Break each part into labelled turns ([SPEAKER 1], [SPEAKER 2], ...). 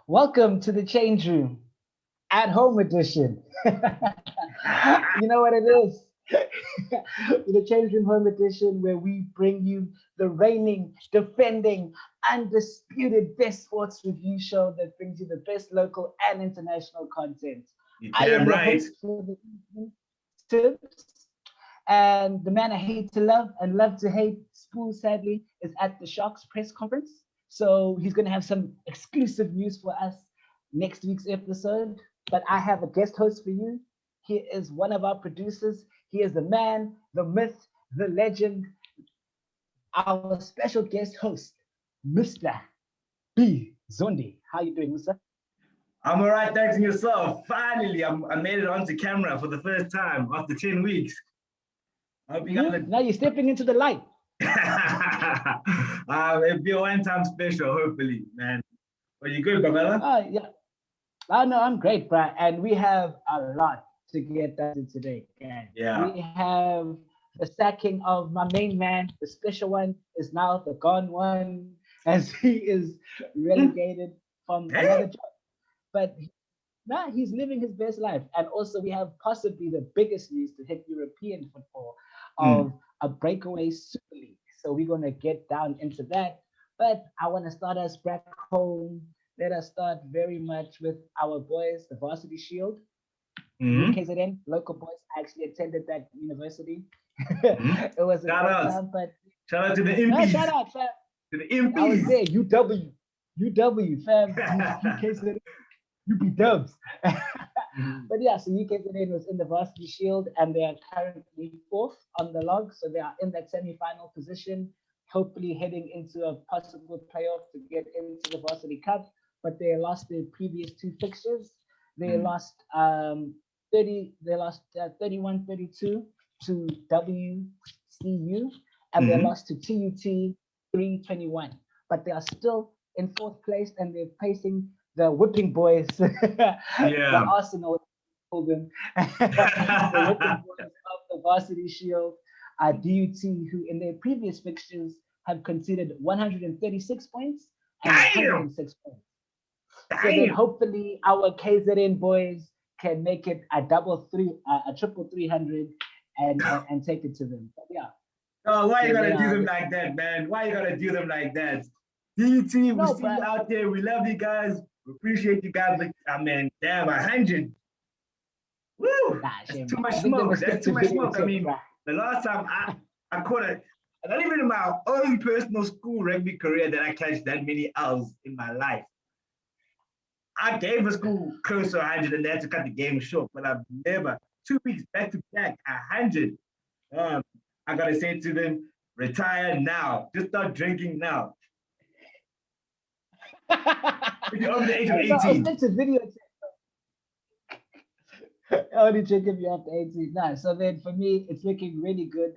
[SPEAKER 1] Welcome to the Changeroom at home edition. You know what it is? The Changeroom home edition, where we bring you the reigning, defending, undisputed best sports review show that brings you the best local and international content.
[SPEAKER 2] You
[SPEAKER 1] I
[SPEAKER 2] damn
[SPEAKER 1] am your
[SPEAKER 2] right.
[SPEAKER 1] host for the evening, Tibs, and the man I hate to love and love to hate, Spool, sadly, is at the Sharks press conference. So he's going to have some exclusive news for us next week's episode. But I have a guest host for you. He is one of our producers. He is the man, the myth, the legend, our special guest host, Mr. B. Zondi. How you doing, Musa?
[SPEAKER 2] I'm all right, thanks to yourself. Finally, I made it onto camera for the first time after 10 weeks. I hope you guys
[SPEAKER 1] Now you're stepping into the light.
[SPEAKER 2] It'll be a one-time special, hopefully, man. Are you good, Babella?
[SPEAKER 1] Oh, yeah. Oh, no, I'm great, bro. And we have a lot to get done today, guys.
[SPEAKER 2] Yeah.
[SPEAKER 1] We have the sacking of my main man. The special one is now the gone one, as he is relegated from another job. But nah, he's living his best life. And also, we have possibly the biggest news to hit European football of a breakaway Super League. So we're going to get down into that. But I want to start us back home. Let us start very much with our boys, the Varsity Shield. KZN, local boys. I actually attended that university. It was a
[SPEAKER 2] Shout
[SPEAKER 1] great
[SPEAKER 2] out.
[SPEAKER 1] time, but
[SPEAKER 2] Shout out to the
[SPEAKER 1] no,
[SPEAKER 2] impies.
[SPEAKER 1] shout out, fam.
[SPEAKER 2] To the
[SPEAKER 1] I was
[SPEAKER 2] impies.
[SPEAKER 1] there. UW, fam. UKZN, UP Dubs. But yeah, so UKZN was in the Varsity Shield and they are currently fourth on the log. So they are in that semi-final position, hopefully heading into a possible playoff to get into the Varsity Cup. But they lost their previous two fixtures. They lost 31-32 to WCU, and they lost to TUT 3-21. But they are still in fourth place and they're facing the whipping boys, the Arsenal, call them, the whipping boys of the Varsity Shield, DUT, who in their previous fixtures have conceded 136 points and 106 points. So then hopefully our KZN boys can make it a triple 300 and take it to them. But yeah.
[SPEAKER 2] Oh, why you gotta do them like that, man? Why you gotta do them like that? DT, we see you out there. We love you guys. We appreciate you guys. But I mean, damn, 100. Woo! That's too much smoke. That's too much smoke. I mean, the last time I caught it, not even in my own personal school rugby career that I catch that many L's in my life. I gave a school close to 100 and they had to cut the game short, but I've never, 2 weeks back to back, 100. I gotta say to them, retire now. Just start drinking now. If you're over the age of 18.
[SPEAKER 1] It's a video. Only check if you're after 18. Nah, so then for me, it's looking really good.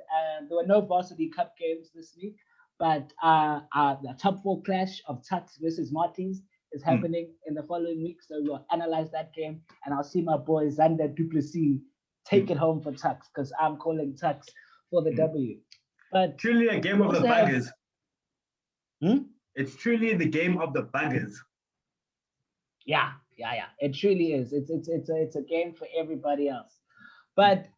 [SPEAKER 1] There were no Varsity Cup games this week, but the top four clash of Tuts versus Martins is happening in the following week. So we'll analyze that game, and I'll see my boy Xander Duplessis take it home for Tucks, because I'm calling Tucks for the W. But
[SPEAKER 2] truly a game of the buggers. It's truly the game of the buggers.
[SPEAKER 1] Yeah. It truly is. It's a game for everybody else. But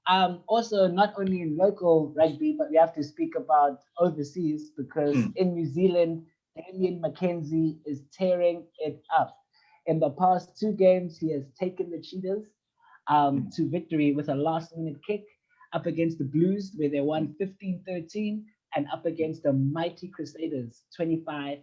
[SPEAKER 1] also not only in local rugby, but we have to speak about overseas, because in New Zealand, Damien Mckenzie is tearing it up. In the past two games, he has taken the Cheetahs to victory with a last-minute kick up against the Blues, where they won 15-13, and up against the mighty Crusaders, 25-26.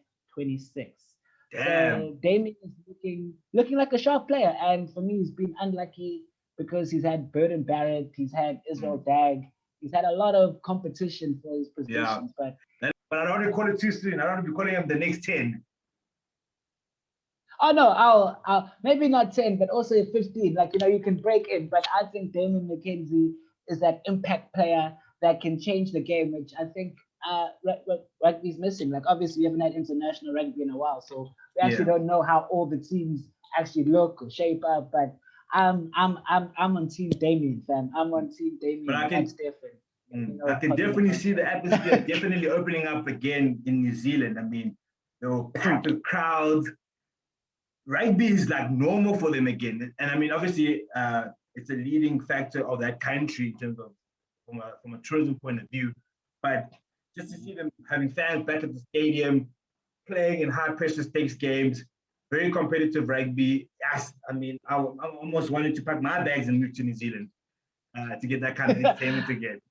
[SPEAKER 1] So Damien is looking like a sharp player, and for me, he's been unlucky because he's had Burden Barrett, he's had Israel Dag, he's had a lot of competition for his positions. But
[SPEAKER 2] I don't want to call it too soon. I don't want to be calling him the next 10.
[SPEAKER 1] Oh no, I'll maybe not 10, but also 15. Like, you can break in, but I think Damien Mckenzie is that impact player that can change the game, which I think rugby's missing. Like, obviously we haven't had international rugby in a while, so we actually don't know how all the teams actually look or shape up. But I'm on Team Damien, fam. I'm on Team Damien and Stefan.
[SPEAKER 2] I can definitely see the atmosphere definitely opening up again in New Zealand. I mean, there were packed with crowds. rugby is like normal for them again. And I mean, obviously, it's a leading factor of that country in terms of from a tourism point of view. But just to see them having fans back at the stadium, playing in high pressure stakes games, very competitive rugby. Yes, I mean, I almost wanted to pack my bags and move to New Zealand to get that kind of entertainment again.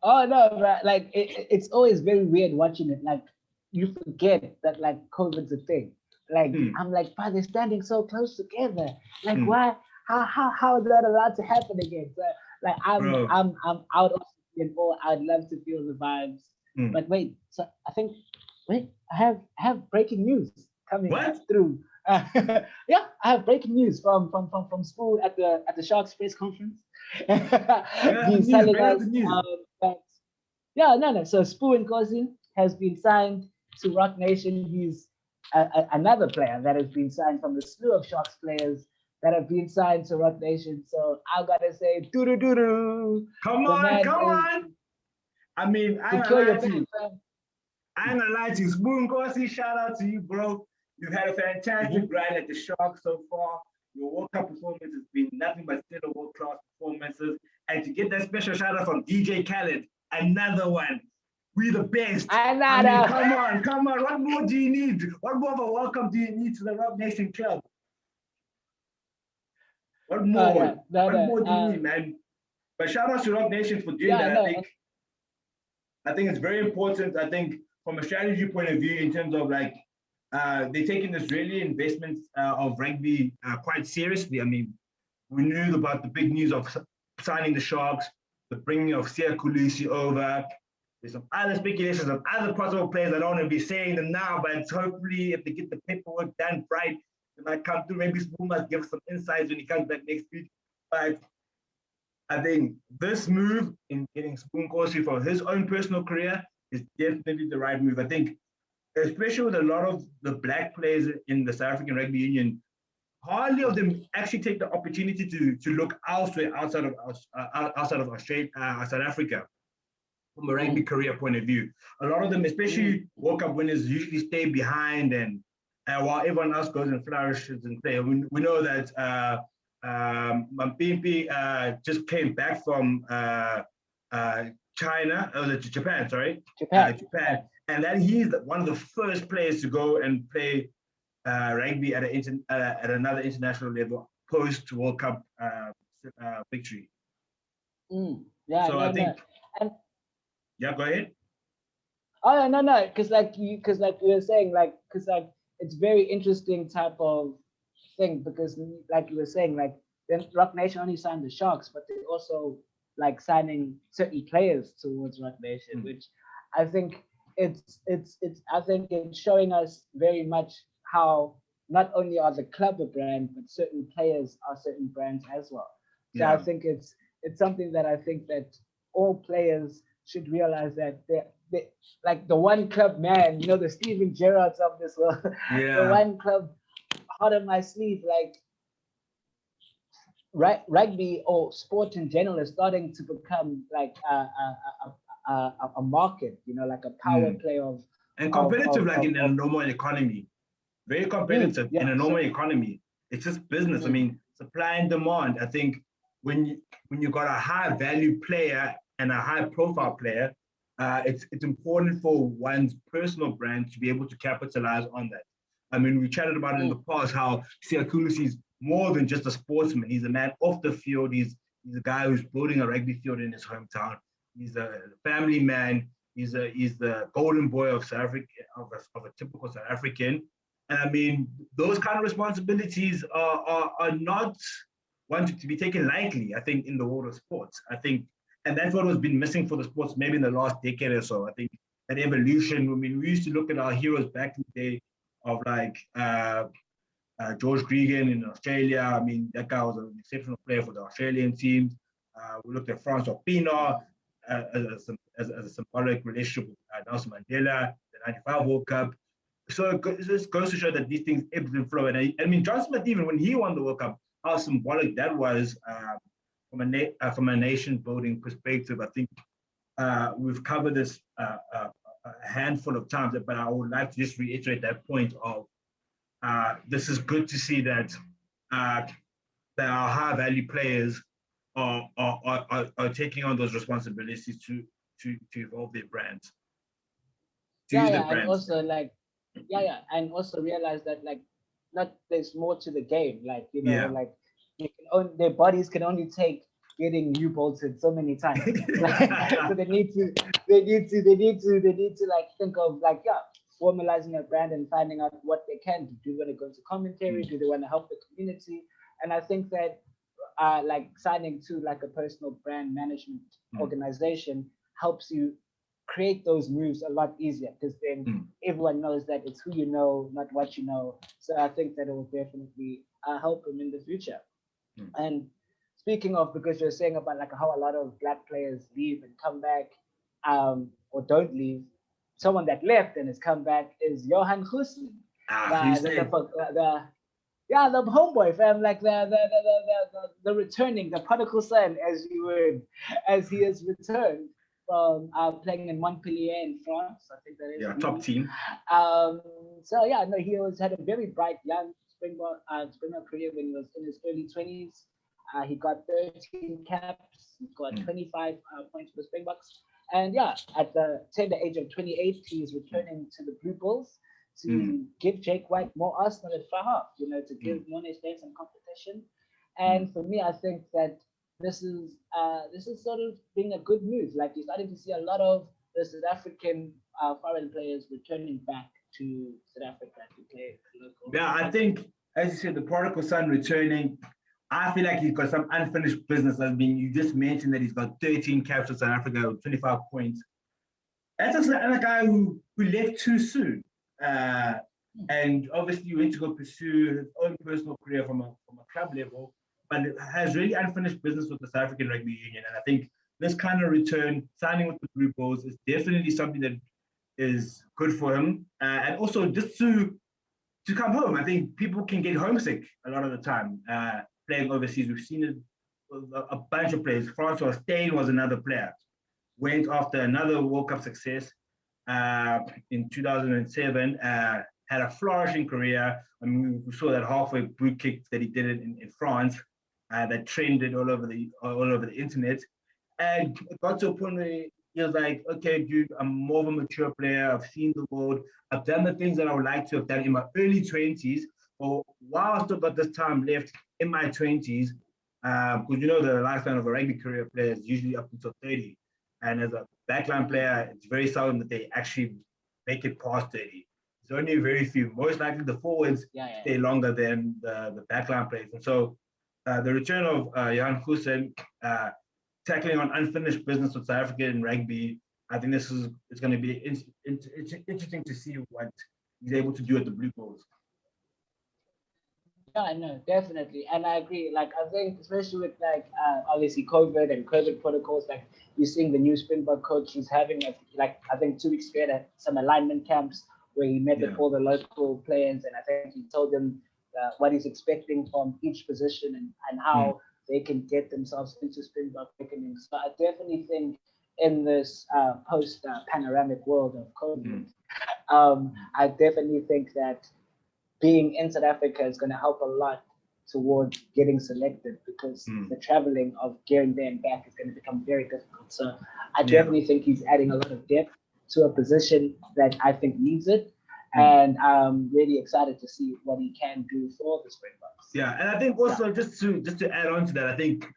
[SPEAKER 1] Oh no, but like it's always very weird watching it. Like you forget that like COVID's a thing. Like I'm like, but they're standing so close together. Like why? How is that allowed to happen again? So like I'm out of in awe. I'd love to feel the vibes. But wait, so I have breaking news coming through. Yeah, I have breaking news from school at the Sharks press conference. He's telling us that no. So Spoo Nkosi has been signed to Rock Nation. He's another player that has been signed from the slew of Sharks players that have been signed to Rock Nation. So I gotta say, doo.
[SPEAKER 2] Come on. I mean, I ain't gonna lie to you. Spoo Nkosi, shout out to you, bro. You've had a fantastic ride at the Sharks so far. Your World Cup performance has been nothing but still world-class performances. And to get that special shout out from DJ Khaled, another one. We the best. I mean, come on. What more do you need? What more of a welcome do you need to the Rock Nation Club? What more? What more do you need, man? But shout out to Rock Nation for doing that. I think it's very important. I think from a strategy point of view, in terms of like they're taking this really investment of rugby quite seriously. I mean, we knew about the big news of signing the Sharks, the bringing of Sia Khulusi over. There's some other speculations of other possible players. I don't want to be saying them now, but hopefully if they get the paperwork done right, they might come through. Maybe Spoon must give some insights when he comes back next week. But I think this move in getting Spoo Nkosi for his own personal career is definitely the right move. I think, especially with a lot of the black players in the South African Rugby Union, hardly of them actually take the opportunity to look elsewhere outside of Australia, South Africa, from a rugby career point of view. A lot of them, especially World Cup winners, usually stay behind and while everyone else goes and flourishes and play. We know that Mampimpi just came back from Japan, and then he's one of the first players to go and play rugby at another international level post World Cup victory. I think. Yeah, go ahead.
[SPEAKER 1] Oh no, because like you were saying, because it's very interesting type of thing, because like you were saying, like then Rock Nation only signed the Sharks, but they also like signing certain players towards Rock Nation, which I think it's showing us very much how not only are the club a brand, but certain players are certain brands as well. So I think it's something that I think that all players should realize, that they like the one club man, the Steven Gerrards of this world, the one club heart on my sleeve, like rugby or sport in general is starting to become like a market, like a power play of
[SPEAKER 2] and competitive, in a normal economy, very competitive in a normal economy. It's just business. I mean, supply and demand. I think when you got a high value player and a high profile player, it's important for one's personal brand to be able to capitalize on that. I mean, we chatted about it in the past how Sia Khulusi is more than just a sportsman. He's a man off the field. He's a guy who's building a rugby field in his hometown. He's a family man. He's the golden boy of South Africa, of a typical South African. And I mean, those kind of responsibilities are not wanted to be taken lightly, I think, in the world of sports. I think, and that's what has been missing for the sports maybe in the last decade or so. I think that evolution. I mean, we used to look at our heroes back in the day of like George Gregan in Australia. I mean, that guy was an exceptional player for the Australian team. We looked at Francois Pienaar as a symbolic relationship with Nelson Mandela, the '95 World Cup. So it just goes to show that these things ebb and flow. And I mean, John Smith, even when he won the World Cup, how symbolic that was from a nation building perspective. I think we've covered this a handful of times, but I would like to just reiterate that point of this is good to see that that our high value players are taking on those responsibilities to evolve their brands.
[SPEAKER 1] And also like and also realize that like not there's more to the game. Like like their bodies can only take getting U-bolted so many times. So they need to like think of like formalizing a brand and finding out what they can do. Do they want to go into commentary? Do they want to help the community? And I think that like signing to like a personal brand management organization helps you create those moves a lot easier, because then everyone knows that it's who you know, not what you know. So I think that it will definitely help them in the future. And speaking of, because you're saying about like how a lot of black players leave and come back, or don't leave, someone that left and has come back is Johan Goosen. The homeboy, fam, like the returning, the prodigal son, as you would, as he has returned from playing in Montpellier in France. I think that is
[SPEAKER 2] top team.
[SPEAKER 1] So he had a very bright young Springbok career when he was in his early 20s. He got 13 caps, he got 25 points for the Springboks, and at the tender age of 28, he is returning to the Blue Bulls to give Jake White more arsenal at far half, to give Monet State some competition. And for me, I think that this is sort of being a good move. Like, you're starting to see a lot of the South African foreign players returning back to South Africa to play local.
[SPEAKER 2] Yeah, I think, as you said, the prodigal son returning. I feel like he's got some unfinished business. You just mentioned that he's got 13 caps for South Africa with 25 points. That's another guy who left too soon. And obviously went to go pursue his own personal career from a club level, but has really unfinished business with the South African Rugby Union. And I think this kind of return, signing with the Blue Bulls, is definitely something that is good for him. And also just to come home. I think people can get homesick a lot of the time playing overseas. We've seen it with a bunch of players. Francois Steyn was another player. Went after another World Cup success in 2007, had a flourishing career. I mean, we saw that halfway boot kick that he did in France that trended all over the internet. And it got to a point where he was like, okay, dude, I'm more of a mature player. I've seen the world. I've done the things that I would like to have done in my early 20s. Or while I still got this time left in my 20s, because the lifespan of a rugby career player is usually up until 30. And as a backline player, it's very seldom that they actually make it past 30. There's only very few. Most likely the forwards stay longer than the backline players. And so the return of Johan Goosen, tackling on unfinished business with South African rugby, I think it's going to be interesting to see what he's able to do at the Blue Bulls.
[SPEAKER 1] Yeah, no, definitely. And I agree. Like, I think, especially with like, obviously COVID and COVID protocols, like you're seeing the new Springbok coach, he's having I think 2 weeks ago at some alignment camps where he met with all the local players. And I think he told them what he's expecting from each position and how they can get themselves into Springbok reckoning. So I definitely think in this post-panoramic world of COVID, I definitely think that being in South Africa is going to help a lot towards getting selected, because the traveling of getting there and back is going to become very difficult. So I definitely think he's adding a lot of depth to a position that I think needs it. And I'm really excited to see what he can do for the Springboks.
[SPEAKER 2] Yeah, and I think also just to add on to that, I think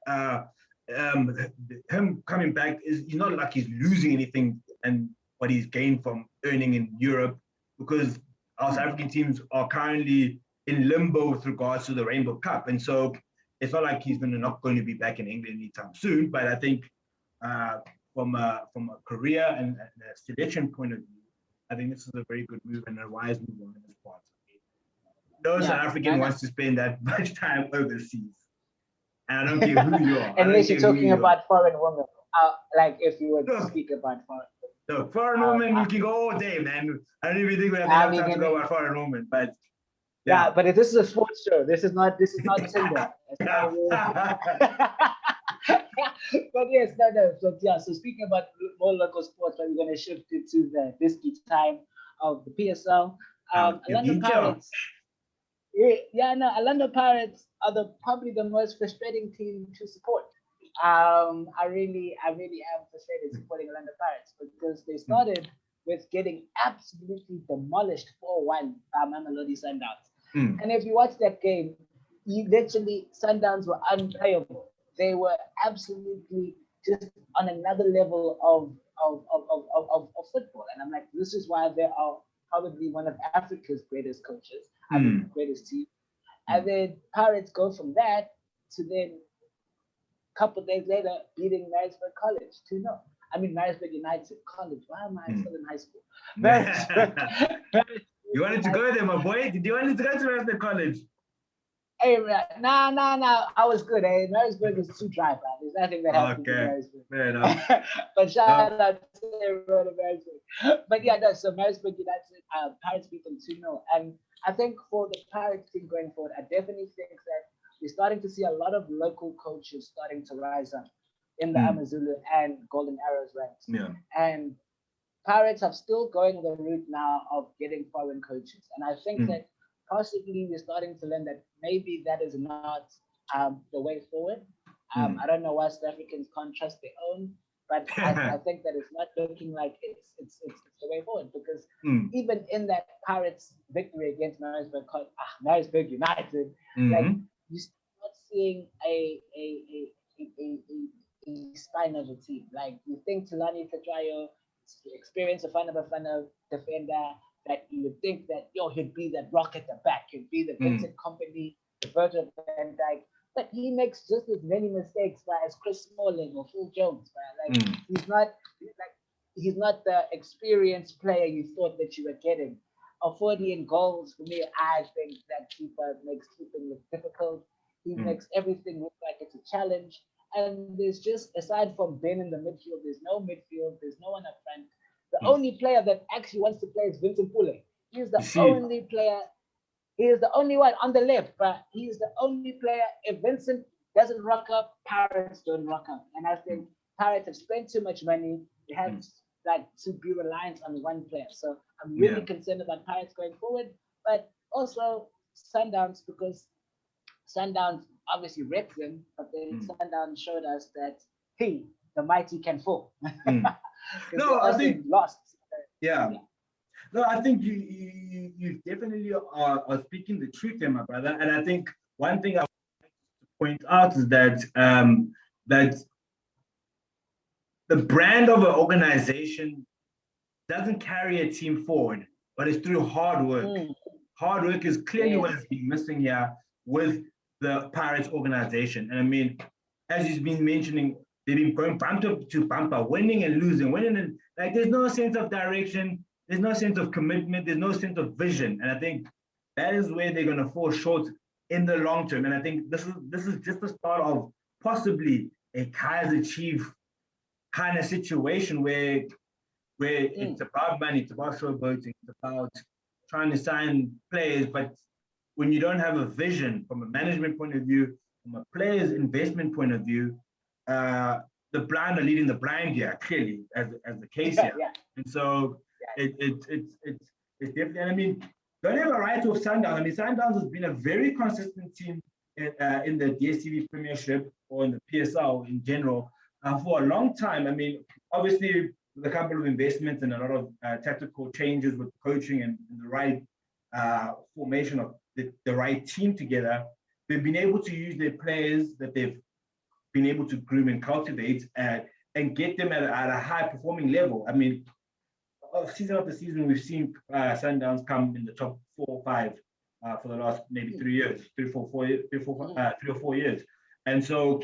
[SPEAKER 2] him coming back he's not like he's losing anything and what he's gained from earning in Europe, because our South African teams are currently in limbo with regards to the Rainbow Cup. And so it's not like he's not going to be back in England anytime soon. But I think from a career and a selection point of view, I think this is a very good move and a wise move on his part. No South African wants to spend that much time overseas. And I don't care who you are.
[SPEAKER 1] Unless you're talking about foreign women. Like if you were to speak about foreign women.
[SPEAKER 2] No, foreign women, we can go all day, man. I don't even think we have enough time to go about foreign women, but
[SPEAKER 1] but if this is a sports show, this is not Tinder. But yes, no. So speaking about more local sports, we're going to shift it to the risky time of the PSL. London Pirates. Yeah, no, Orlando Pirates are probably the most frustrating team to support. I really am frustrated supporting Orlando Pirates because they started with getting absolutely demolished 4-1 by Mamelodi Sundowns. And if you watch that game, literally Sundowns were unplayable. They were absolutely just on another level of football. And I'm like, this is why they are probably one of Africa's greatest coaches, I mean, greatest team. And then Pirates go from that to then a couple of days later beating Marisburg College 2-0. I mean, Marisburg United College. Why am I still in high school? Marisburg
[SPEAKER 2] You wanted to go there, my boy? Did you want to go to Marisburg College?
[SPEAKER 1] Hey, nah. I was good. Hey, Marisburg is too dry, bro. There's nothing that happens in Marisburg.
[SPEAKER 2] Fair enough.
[SPEAKER 1] But shout out to everyone in Marisburg. But yeah, no, so Marisburg United, Pirates beat them 2-0. And I think for the Pirates team going forward, I definitely think that we're starting to see a lot of local coaches starting to rise up in the Amazulu and Golden Arrows ranks.
[SPEAKER 2] Yeah.
[SPEAKER 1] And Pirates are still going the route now of getting foreign coaches. And I think that possibly we're starting to learn that maybe that is not the way forward. I don't know why South Africans can't trust their own, but I think that it's not looking like it's the way forward because even in that Pirates victory against Marisburg United, like you start seeing a spine of a team. Like you think Tulani Tatrayo, experience of Bafana defender, that you would think that he'd be that rock at the back, he'd be the Vincent Company, the Virgil van Dijk, but he makes just as many mistakes as Chris Smalling or Phil Jones. Like he's not the experienced player you thought that you were getting. A 40 in goals for me, I think that keeper makes keeping look difficult. He makes everything look like it's a challenge. And there's just, aside from Ben in the midfield, there's no midfield, there's no one up front. The only player that actually wants to play is Vincent Pule. He's the only player. He is the only one on the left, but he's the only player. If Vincent doesn't rock up, Pirates don't rock up. And I think Pirates have spent too much money. They have to be reliant on one player. So I'm really concerned about Pirates going forward, but also Sundowns, because Sundowns obviously wrecked them, but then Sundowns showed us that, hey, the mighty can fall.
[SPEAKER 2] No, I think
[SPEAKER 1] lost.
[SPEAKER 2] No, I think you definitely are speaking the truth there, my brother. And I think one thing I want to point out is that that the brand of an organization doesn't carry a team forward, but it's through hard work. Hard work is clearly what has been missing here with the Pirates organization. And I mean, as he's been mentioning, they've been going bumper to bumper, winning and losing, and like there's no sense of direction, there's no sense of commitment, there's no sense of vision. And I think that is where they're going to fall short in the long term. And I think this is just the start of possibly a Kaiser Chief kind of situation where it's about money, it's about showboating, it's about trying to sign players, but when you don't have a vision from a management point of view, from a player's investment point of view, the blind are leading the blind here, clearly, as the case here. And so it's definitely, and I mean, don't have a right of Sundowns. I mean, Sundowns has been a very consistent team in the DStv Premiership or in the PSL in general for a long time. I mean, obviously, with a couple of investments and a lot of tactical changes with coaching and the right formation of the right team together, they've been able to use their players that they've been able to groom and cultivate and get them at a high performing level. I mean, season after season, we've seen Sundowns come in the top 4 or 5 for the last maybe 3 years, 3 or 4 years. And so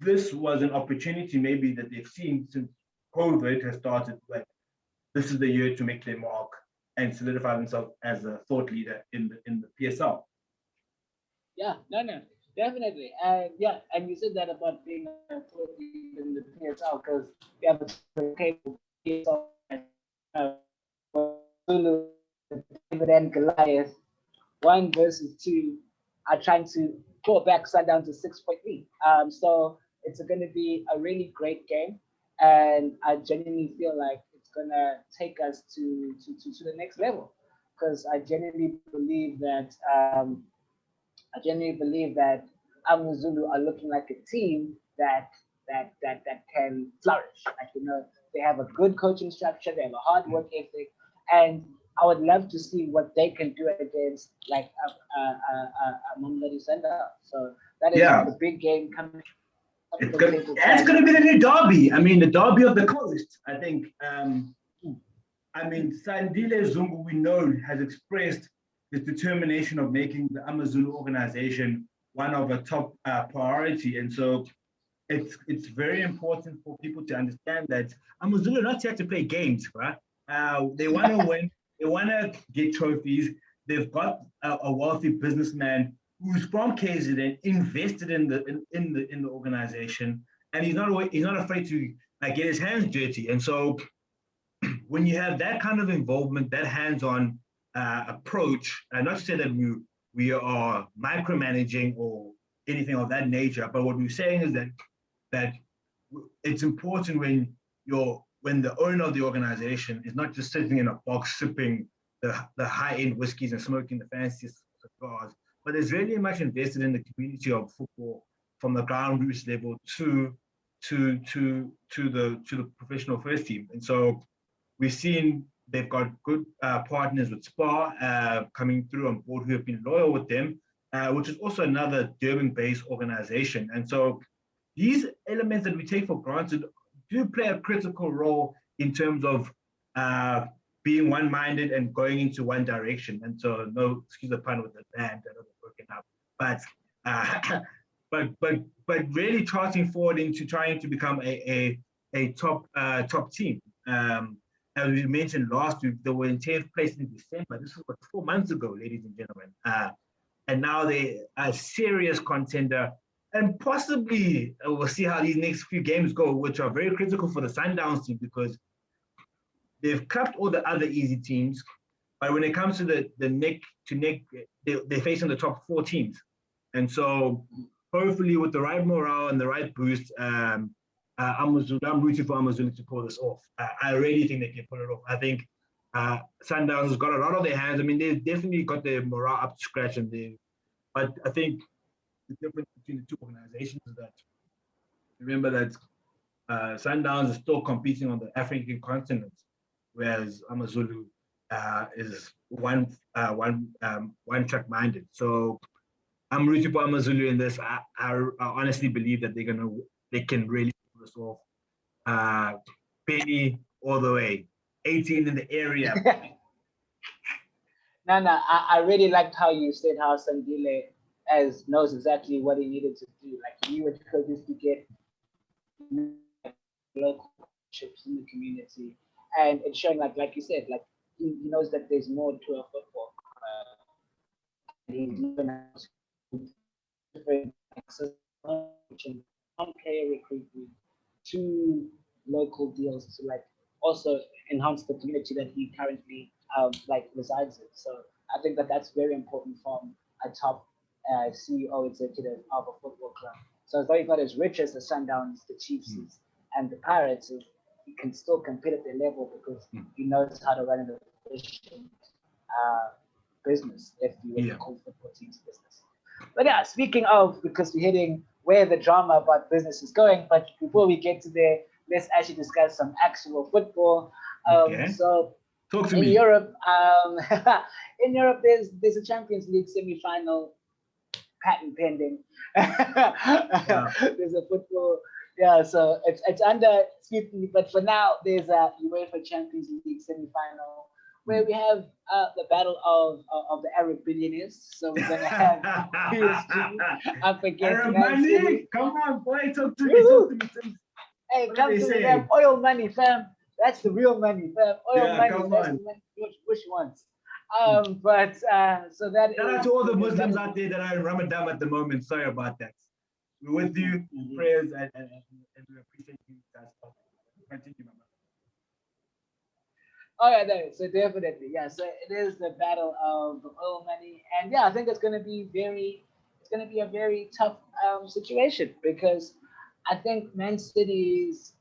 [SPEAKER 2] this was an opportunity maybe that they've seen since COVID has started. Like, this is the year to make their mark and solidify themselves as a thought leader in the PSL.
[SPEAKER 1] Yeah, no, definitely. And you said that about being a thought leader in the PSL because we have a capable PSL. David and Goliath, 1 versus 2, are trying to pull back Sundown to 6.3. So it's going to be a really great game, and I genuinely feel like it's going to take us to the next level. because I genuinely believe that AmaZulu are looking like a team that can flourish. Like, they have a good coaching structure, they have a hard work ethic, and I would love to see what they can do against like Mamelodi Sundowns. So that is the big game coming.
[SPEAKER 2] That's going to be the new derby. I mean, the derby of the coast. I think. Sandile Zungu, we know, has expressed his determination of making the AmaZulu organization one of a top priority, and so it's very important for people to understand that AmaZulu are not here to play games, right? They want to win. They want to get trophies. They've got a wealthy businessman who's from KZN, invested in the organization, and he's not afraid to get his hands dirty. And so, when you have that kind of involvement, that hands-on approach, not to say that we are micromanaging or anything of that nature, but what we're saying is that it's important when the owner of the organization is not just sitting in a box sipping the high-end whiskeys and smoking the fanciest cigars, but is really much invested in the community of football from the ground roots level to the professional first team. And so we've seen they've got good partners with SPAR coming through on board who have been loyal with them, which is also another Durban-based organization. And so these elements that we take for granted do play a critical role in terms of being one-minded and going into one direction. And so, no, excuse the pun with the band, I know they're broken up, but really charting forward into trying to become a top team. As we mentioned last week, they were in 10th place in December. This was 4 months ago, ladies and gentlemen. And now they are a serious contender. And possibly we'll see how these next few games go, which are very critical for the Sundowns team because they've capped all the other easy teams. But when it comes to the neck to neck, they're facing the top 4 teams. And so hopefully with the right morale and the right boost, I'm rooting for AmaZulu to pull this off. I really think they can pull it off. I think Sundowns has got a lot on their hands. I mean, they've definitely got their morale up to scratch, but I think the difference between the two organizations is that remember that Sundowns is still competing on the African continent, whereas AmaZulu is one track minded. So I'm rooting for AmaZulu in this. I honestly believe that they can really pull this off. Penny all the way, 18 in the area.
[SPEAKER 1] No, I really liked how you said how Sandile knows exactly what he needed to do. Like he would focus to get local chips in the community, and it's showing like you said, like he knows that there's more to a football. He's different from player recruitment to local deals to like also enhance the community that he currently resides in. So I think that's very important from a top CEO executive of a football club. So although he's not as rich as the Sundowns, the Chiefs, and the Pirates, he can still compete at their level because he knows how to run an efficient business, if you would call football teams business. But yeah, speaking of, because we're heading where the drama about business is going, but before we get to there, let's actually discuss some actual football. So
[SPEAKER 2] talk to
[SPEAKER 1] in
[SPEAKER 2] me.
[SPEAKER 1] Europe, there's a Champions League semi-final patent pending. There's a football, so it's under scrutiny, but for now there's a UEFA Champions League semi-final where we have the battle of the Arab billionaires. So we're gonna have PSG up against Man City.
[SPEAKER 2] Come on, boy, talk to me.
[SPEAKER 1] Hey, come to me, fam. Oil money, fam. That's the real money, fam. Oil money. That's the money George Bush wants. So that
[SPEAKER 2] shout out to all the Muslims out there that are in Ramadan at the moment. Sorry about that. We're with you, prayers, and we appreciate you guys. Continue, my man.
[SPEAKER 1] Oh yeah, no, so definitely, so it is the battle of the oil money, and I think it's going to be a very tough situation because I think Man City's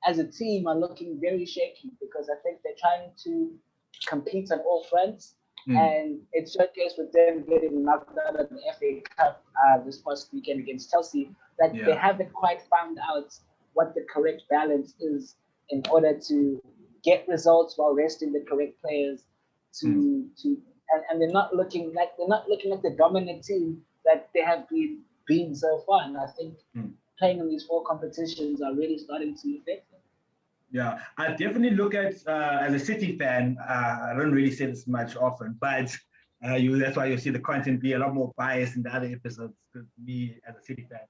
[SPEAKER 1] as a team are looking very shaky because I think they're trying to compete on all fronts. And it's showcased with them getting knocked out of the FA Cup this past weekend against Chelsea, that they haven't quite found out what the correct balance is in order to get results while resting the correct players. And they're not looking like the dominant team that they have been so far. And I think playing in these 4 competitions are really starting to affect them.
[SPEAKER 2] Yeah, I definitely look at, as a City fan, I don't really say this much often, but that's why you'll see the content be a lot more biased in the other episodes, because me as a City fan.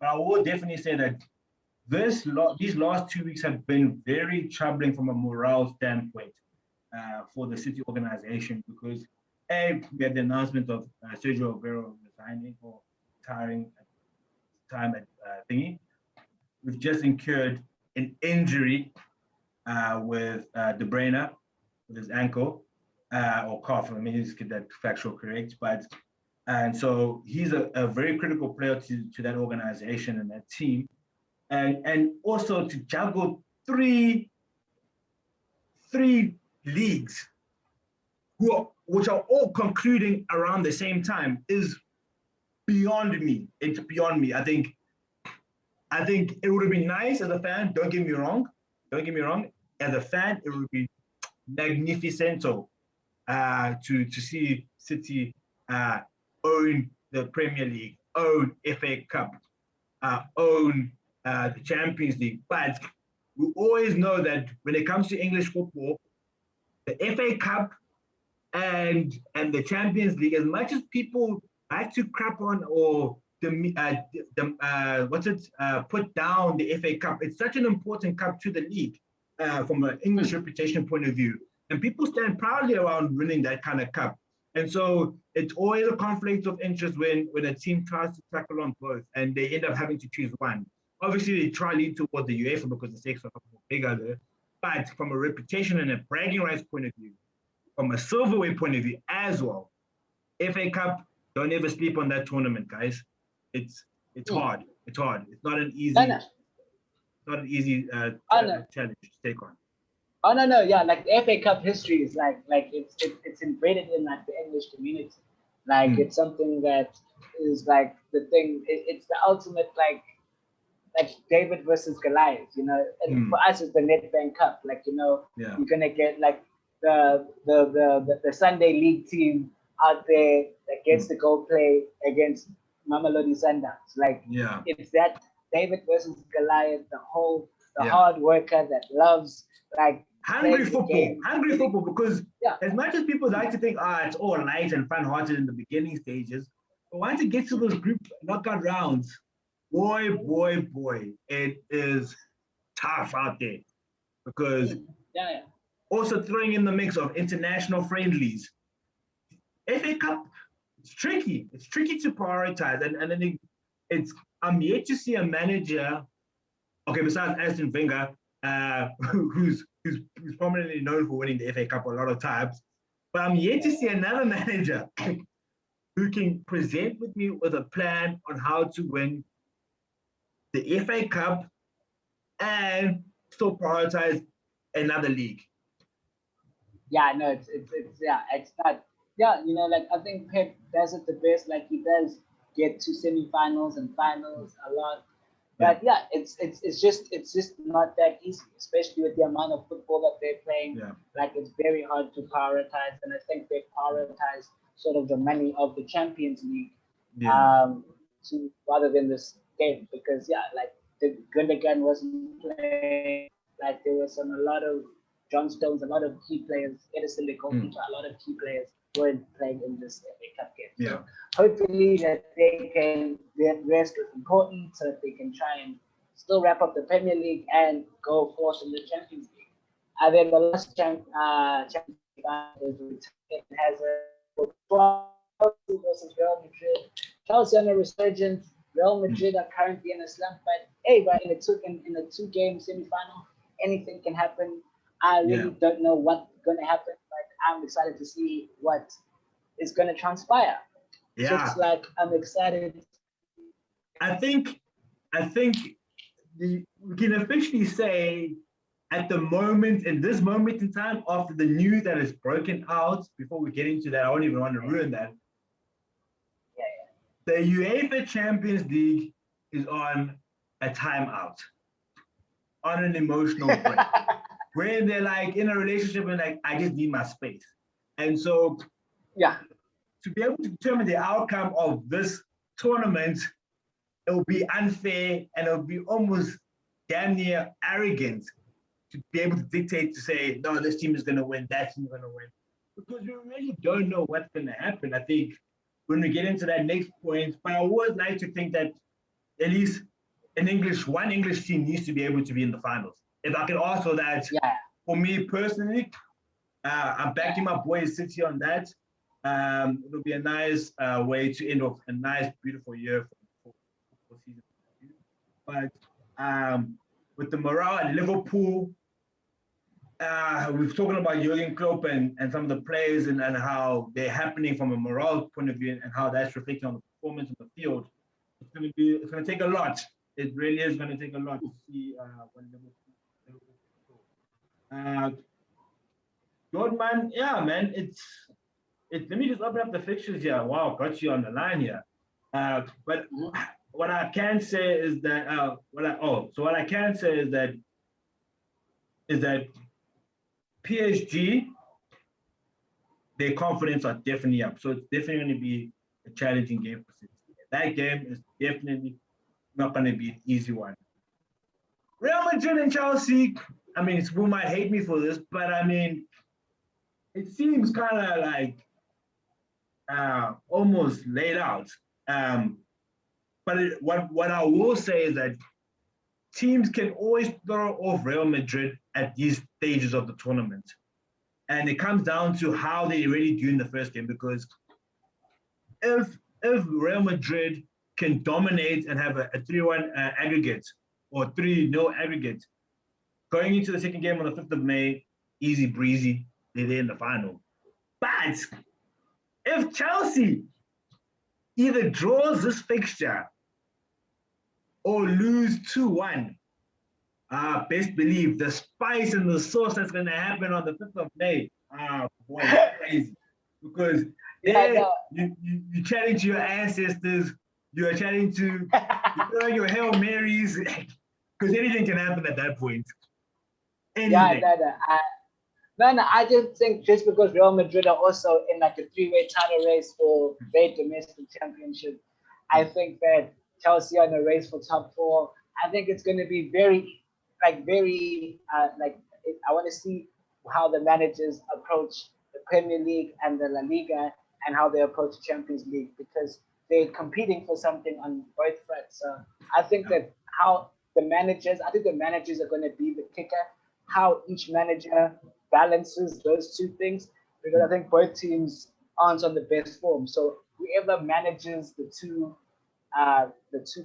[SPEAKER 2] But I will definitely say that these last 2 weeks have been very troubling from a morale standpoint for the City organization, because we had the announcement of Sergio Aguero resigning or retiring at the time at thingy. We've just incurred an injury with De Bruyne with his ankle or calf. I mean, let's get that factual correct. And so he's a very critical player to that organization and that team. And also to juggle three leagues which are all concluding around the same time is beyond me. It's beyond me. I think it would have been nice as a fan. Don't get me wrong. As a fan, it would be magnificento to see City own the Premier League, own FA Cup, own the Champions League. But we always know that when it comes to English football, the FA Cup and the Champions League, as much as people like to crap on or put down the FA Cup, it's such an important cup to the league from an English reputation point of view. And people stand proudly around winning that kind of cup. And so it's always a conflict of interest when a team tries to tackle on both and they end up having to choose one. Obviously, they try to lead towards the UEFA because the stakes are bigger there. But from a reputation and a bragging rights point of view, from a silverware point of view as well, FA Cup, don't ever sleep on that tournament, guys. It's hard. It's hard. It's not an easy, challenge to take on.
[SPEAKER 1] Oh no, yeah, like the FA Cup history is like it's embedded in like the English community. Like it's something that is like the thing. It's the ultimate like David versus Goliath, you know. And for us, it's the Nedbank Cup. Like, you know, you're gonna get like the Sunday League team out there that gets to go play against Mamelodi Sundowns. Like, it's that David versus Goliath. The hard worker that loves like
[SPEAKER 2] hungry football. Because as much as people like to think, it's all light and fun-hearted in the beginning stages, but once it gets to those group knockout rounds, boy, it is tough out there. Because also throwing in the mix of international friendlies, FA Cup, it's tricky. It's tricky to prioritize, and I think I'm yet to see a manager. Okay, besides Aston Wenger, who's prominently known for winning the FA Cup a lot of times, but I'm yet to see another manager who can present me with a plan on how to win the FA Cup and still prioritize another league.
[SPEAKER 1] Yeah, no, it's not. Yeah, you know, like I think Pep does it the best. Like he does get to semifinals and finals a lot. But it's just not that easy, especially with the amount of football that they're playing. Like it's very hard to prioritize, and I think they prioritize sort of the money of the Champions League, rather than this game, because like the Gundogan wasn't playing. Like there was a lot of John Stones, a lot of key players, Edison de Goldfinger, a lot of key players weren't playing in this FA Cup game. So hopefully that they can get rest is important so that they can try and still wrap up the Premier League and go forth in the Champions League. And then the last Champions League has a Chelsea versus Real Madrid. Chelsea on a resurgence. Real Madrid are currently in a slump, but in a two-game semi-final, anything can happen. I really don't know what's going to happen, but I'm excited to see what is going to transpire. Just like I'm excited.
[SPEAKER 2] I think we can officially say at the moment, in this moment in time, after the news that is broken out, before we get into that, I don't even want to ruin that. The UEFA Champions League is on a timeout, on an emotional break, where they're like in a relationship and like, I just need my space. And so, to be able to determine the outcome of this tournament, it will be unfair and it will be almost damn near arrogant to be able to dictate to say, no, this team is going to win, that team is going to win. Because we really don't know what's going to happen. I think when we get into that next point, but I always like to think that at least one English team needs to be able to be in the finals. If I can ask for that, for me personally, I'm backing my boys City on that. It'll be a nice way to end off a nice, beautiful year for season. But with the morale at Liverpool, we've talking about Jurgen Klopp and some of the players and how they're happening from a morale point of view and how that's reflecting on the performance on the field. It's going to take a lot. It really is going to take a lot to see when Liverpool. Dortmund, yeah, man. It's. Let me just open up the fixtures here. Wow, got you on the line here. But what I can say is that what I can say is that PSG, their confidence are definitely up. So it's definitely going to be a challenging game for City. That game is definitely not going to be an easy one. Real Madrid and Chelsea, I mean, people might hate me for this, but I mean, it seems kind of like almost laid out. But what I will say is that teams can always throw off Real Madrid at these stages of the tournament. And it comes down to how they really do in the first game, because if Real Madrid can dominate and have a 3-1 aggregate or 3-0 aggregate, going into the second game on the 5th of May, easy breezy, they're there in the final. But if Chelsea either draws this fixture or lose 2-1, best believe the spice and the sauce that's going to happen on the 5th of May, boy, it's crazy. Because you chatting to your ancestors, you are chatting to your Hail Marys, because anything can happen at that point. Anything.
[SPEAKER 1] I just think just because Real Madrid are also in like a 3-way title race for their domestic championship, I think that Chelsea are in a race for top 4. I think it's going to be I want to see how the managers approach the Premier League and the La Liga and how they approach the Champions League, because they're competing for something on both fronts. So I think that the managers are going to be the kicker, how each manager balances those two things, because I think both teams aren't on the best form. So whoever manages the two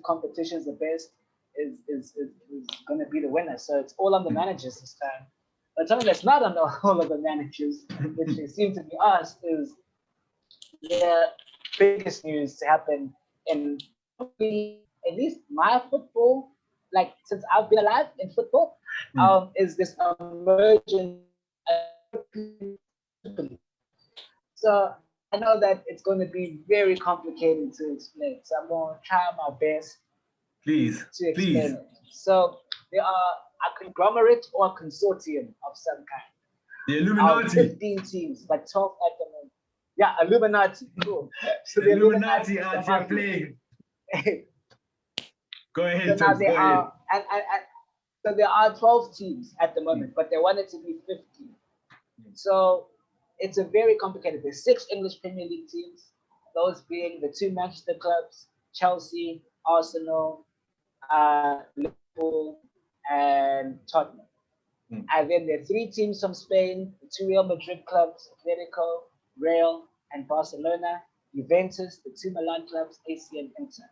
[SPEAKER 1] competitions the best is going to be the winner. So it's all on the managers this time. But something that's not on all of the managers, which they seem to be us, is the biggest news to happen in at least my football, like since I've been alive in football, is this emergence. So I know that it's going to be very complicated to explain. So I'm going to try my best to explain it. So there are a conglomerate or a consortium of some kind.
[SPEAKER 2] The Illuminati.
[SPEAKER 1] 15 teams, like 12 at the moment. Yeah, Illuminati. Cool.
[SPEAKER 2] So the Illuminati are your playing. Go ahead,
[SPEAKER 1] so
[SPEAKER 2] Tibs, go ahead.
[SPEAKER 1] So there are 12 teams at the moment, but they want it to be 15. So it's a very complicated. There's 6 English Premier League teams, those being the 2 Manchester clubs, Chelsea, Arsenal, Liverpool, and Tottenham. And then there are 3 teams from Spain, the 2 Real Madrid clubs, Atletico, Real, and Barcelona, Juventus, the 2 Milan clubs, AC and Inter.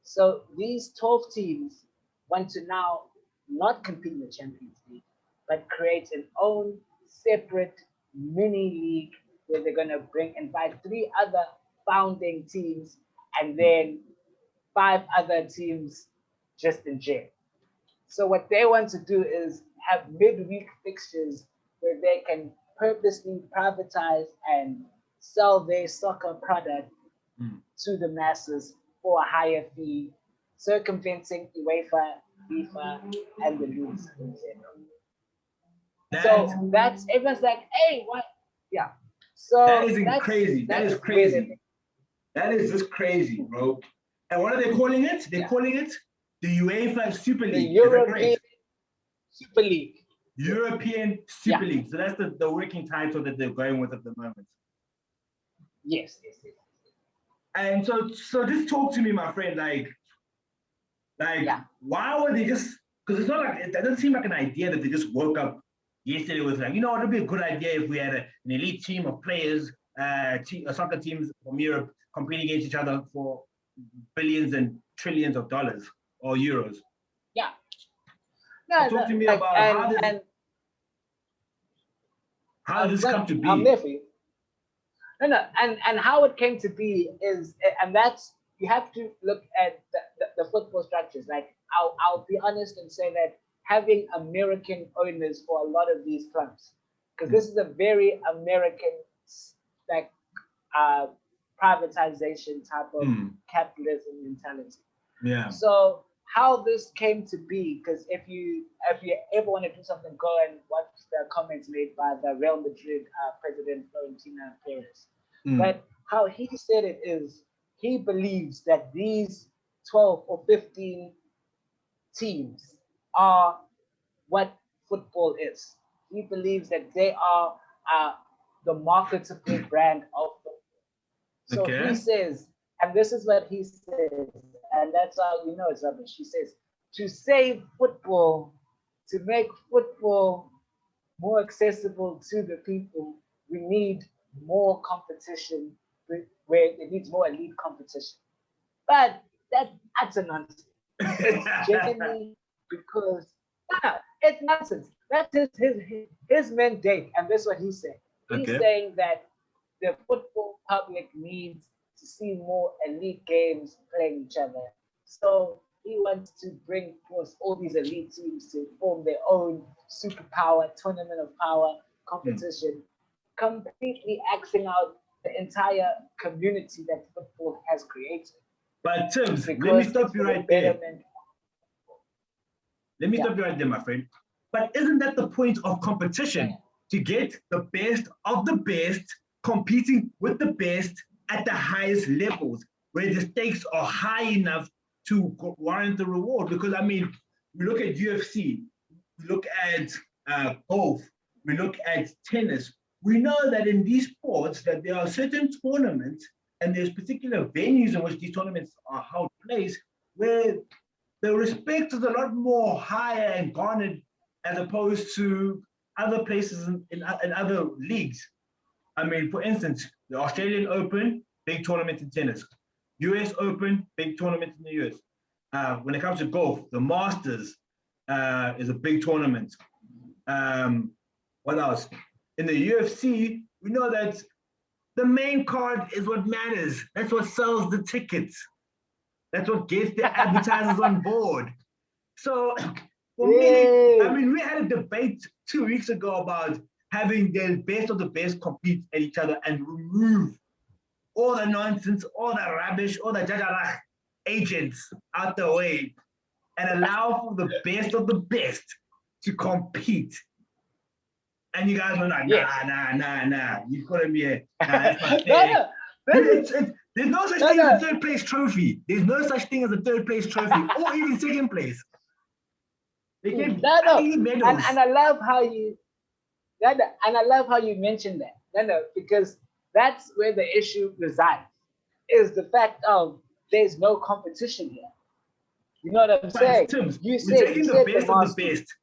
[SPEAKER 1] So these 12 teams want to now not compete in the Champions League, but create an own separate mini league where they're going to invite 3 other founding teams and then 5 other teams just in jail. So what they want to do is have midweek fixtures where they can purposely privatize and sell their soccer product to the masses for a higher fee, circumventing UEFA, FIFA, and the leagues in general. So that's everyone's like, hey, what? Yeah. So
[SPEAKER 2] that isn't crazy. That is crazy. That is just crazy, bro. And what are they calling it? They're calling it the UEFA Super League.
[SPEAKER 1] The European Super League.
[SPEAKER 2] European Super League. So that's the working title that they're going with at the moment.
[SPEAKER 1] Yes.
[SPEAKER 2] And so just talk to me, my friend. Like, why were they just? Because it's not like it doesn't seem like an idea that they just woke up yesterday with like, you know, it'd be a good idea if we had an elite team of players, soccer teams from Europe competing against each other for billions and trillions of dollars or euros.
[SPEAKER 1] Yeah.
[SPEAKER 2] No, talk to me about how did this come to be?
[SPEAKER 1] I'm there for you. No, and how it came to be is, and that's, you have to look at the football structures. Like, I'll be honest and say that having American owners for a lot of these clubs, because this is a very American, like, privatization type of capitalism mentality.
[SPEAKER 2] Yeah.
[SPEAKER 1] So how this came to be, because if you ever want to do something, go and watch the comments made by the Real Madrid president Florentino Perez. But how he said it is, he believes that these 12 or 15 teams are what football is. He believes that they are the marketable brand of football. So he says, and this is what he says, and that's how you know it's rubbish. He says, to save football, to make football more accessible to the people, we need more competition, where it needs more elite competition. But that's a nonsense. It's genuinely because it's nonsense. That's his mandate, and that's what he's saying. He's saying that the football public needs to see more elite games playing each other. So he wants to bring forth all these elite teams to form their own superpower, tournament of power competition, completely axing out the entire community that football has created.
[SPEAKER 2] But Tibs, let me stop you right there. Let me stop you right there, my friend. But isn't that the point of competition? To get the best of the best competing with the best at the highest levels, where the stakes are high enough to warrant the reward. Because I mean, we look at UFC, we look at golf, we look at tennis. We know that in these sports that there are certain tournaments and there's particular venues in which these tournaments are held place where the respect is a lot more higher and garnered as opposed to other places in other leagues. I mean, for instance, the Australian Open, big tournament in tennis. US Open, big tournament in the US. When it comes to golf, the Masters is a big tournament. What else? In the UFC, we know that the main card is what matters. That's what sells the tickets. That's what gets the advertisers on board. So for me, I mean, we had a debate 2 weeks ago about having the best of the best compete at each other and remove all the nonsense, all the rubbish, all the jajalach agents out the way and allow for the best of the best to compete. And you guys were like, nah. You couldn't be a, that's not fair. There's no such thing as a third place trophy. There's no such thing as a third place trophy or even second place. They give medals.
[SPEAKER 1] And I love how you mentioned that. Because that's where the issue resides, is the fact of there's no competition here. You know what I'm saying?
[SPEAKER 2] Tibs, we're taking the best of the best.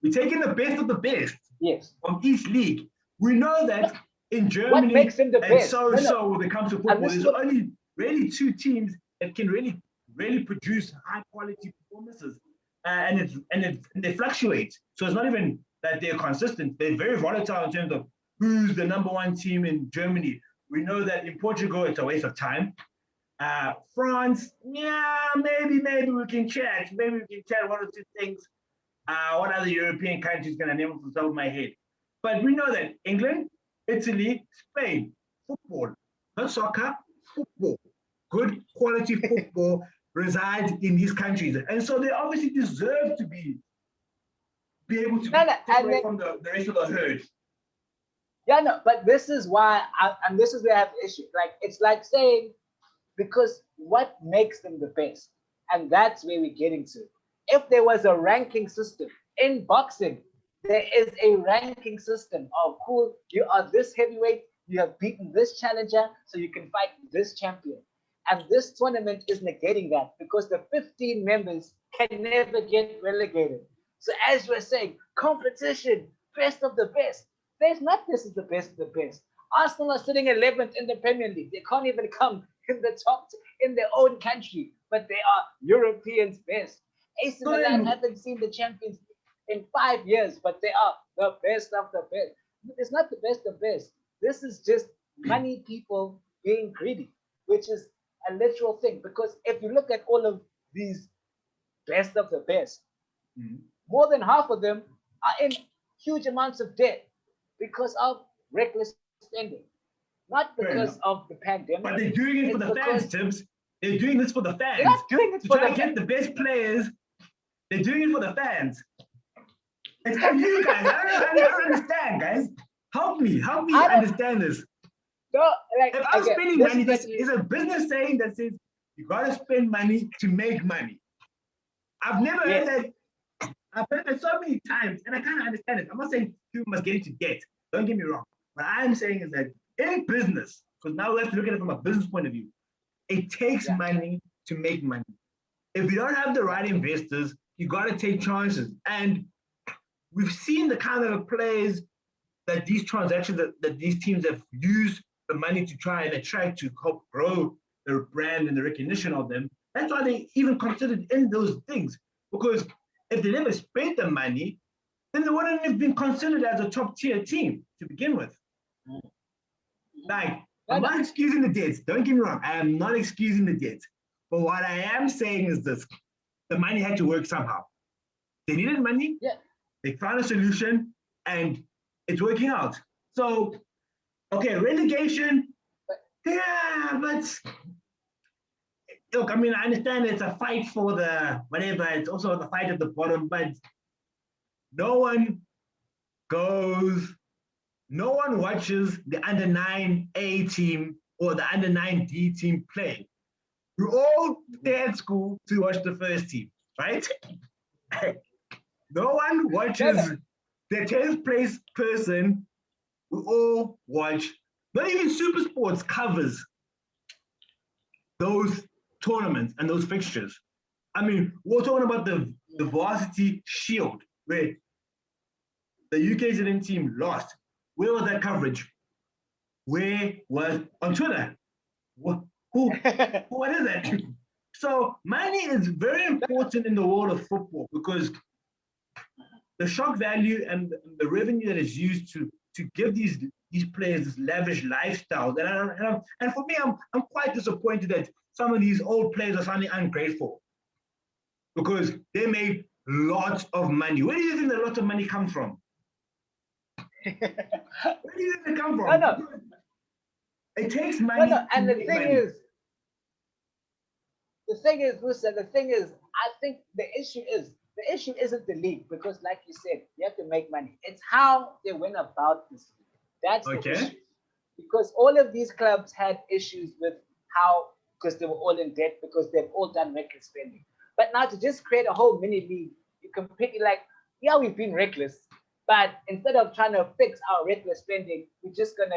[SPEAKER 2] We're taking the best of the best from each league. We know that in Germany,
[SPEAKER 1] what makes them the best?
[SPEAKER 2] When it comes to football, there's only really two teams that can really produce high quality performances, and they fluctuate. So it's not even that they're consistent. They're very volatile in terms of who's the number one team in Germany. We know that in Portugal, it's a waste of time. France, maybe we can chat. Maybe we can chat one or two things. What other European countries can I name off the top of my head? But we know that England, Italy, Spain, football, not soccer, football, good quality football resides in these countries. And so they obviously deserve to be able to take away from the rest of the herd.
[SPEAKER 1] Yeah, no, but this is why, and this is where I have the issue. Like, it's like saying, because what makes them the best? And that's where we're getting to. If there was a ranking system in boxing, there is a ranking system of, cool, you are this heavyweight, you have beaten this challenger, so you can fight this champion. And this tournament is negating that because the 15 members can never get relegated. So as you were saying, competition, best of the best. There's not this is the best of the best. Arsenal are sitting 11th in the Premier League. They can't even come in the top in their own country, but they are Europeans' best. AC Milan haven't seen the Champions League in 5 years, but they are the best of the best. It's not the best of the best. This is just money people being greedy, which is a literal thing. Because if you look at all of these best of the best, more than half of them are in huge amounts of debt because of reckless spending, not because of the pandemic.
[SPEAKER 2] But they're doing it for the fans, Tibs. They're doing this for the fans.
[SPEAKER 1] They're not doing it
[SPEAKER 2] to
[SPEAKER 1] for
[SPEAKER 2] try to get the best players. They're doing it for the fans. It's for you guys. I don't understand, guys. Help me understand this.
[SPEAKER 1] No, like,
[SPEAKER 2] if I'm spending money, this is a business saying that says you gotta spend money to make money. I've never heard that. I've heard that so many times, and I kind of understand it. I'm not saying people must get into debt. Don't get me wrong. What I'm saying is that in business, because now we have to look at it from a business point of view, it takes money to make money. If you don't have the right investors, you got to take chances. And we've seen the kind of players that these transactions, that these teams have used the money to try and attract to help grow their brand and the recognition of them. That's why they even considered in those things. Because if they never spent the money, then they wouldn't have been considered as a top tier team to begin with. Like, I'm not excusing the debts. Don't get me wrong. I am not excusing the debts. But what I am saying is this: the money had to work somehow. They needed money.
[SPEAKER 1] Yeah.
[SPEAKER 2] They found a solution, and it's working out. So, okay, relegation. Yeah, but look, I mean, I understand it's a fight for the whatever. It's also the fight at the bottom, but no one watches the under-9A team or the under-9D team play. We all stay at school to watch the first team, right? No one watches the 10th place person. We all watch, not even Super Sports covers those tournaments and those fixtures. I mean, we're talking about the Varsity Shield, where the UK Zealand team lost. Where was that coverage? Where was on Twitter? What is that? So money is very important in the world of football because the shock value and the revenue that is used to give these players this lavish lifestyle. And for me, I'm quite disappointed that some of these old players are sounding ungrateful because they made lots of money. Where do you think the lot of money comes from? Where do you think it come from?
[SPEAKER 1] No.
[SPEAKER 2] It takes money.
[SPEAKER 1] And the thing is, Musa, I think the issue isn't the league because, like you said, you have to make money. It's how they went about this. That's the issue. Because all of these clubs had issues with because they were all in debt because they've all done reckless spending. But now to just create a whole mini league, you completely we've been reckless, but instead of trying to fix our reckless spending, we're just gonna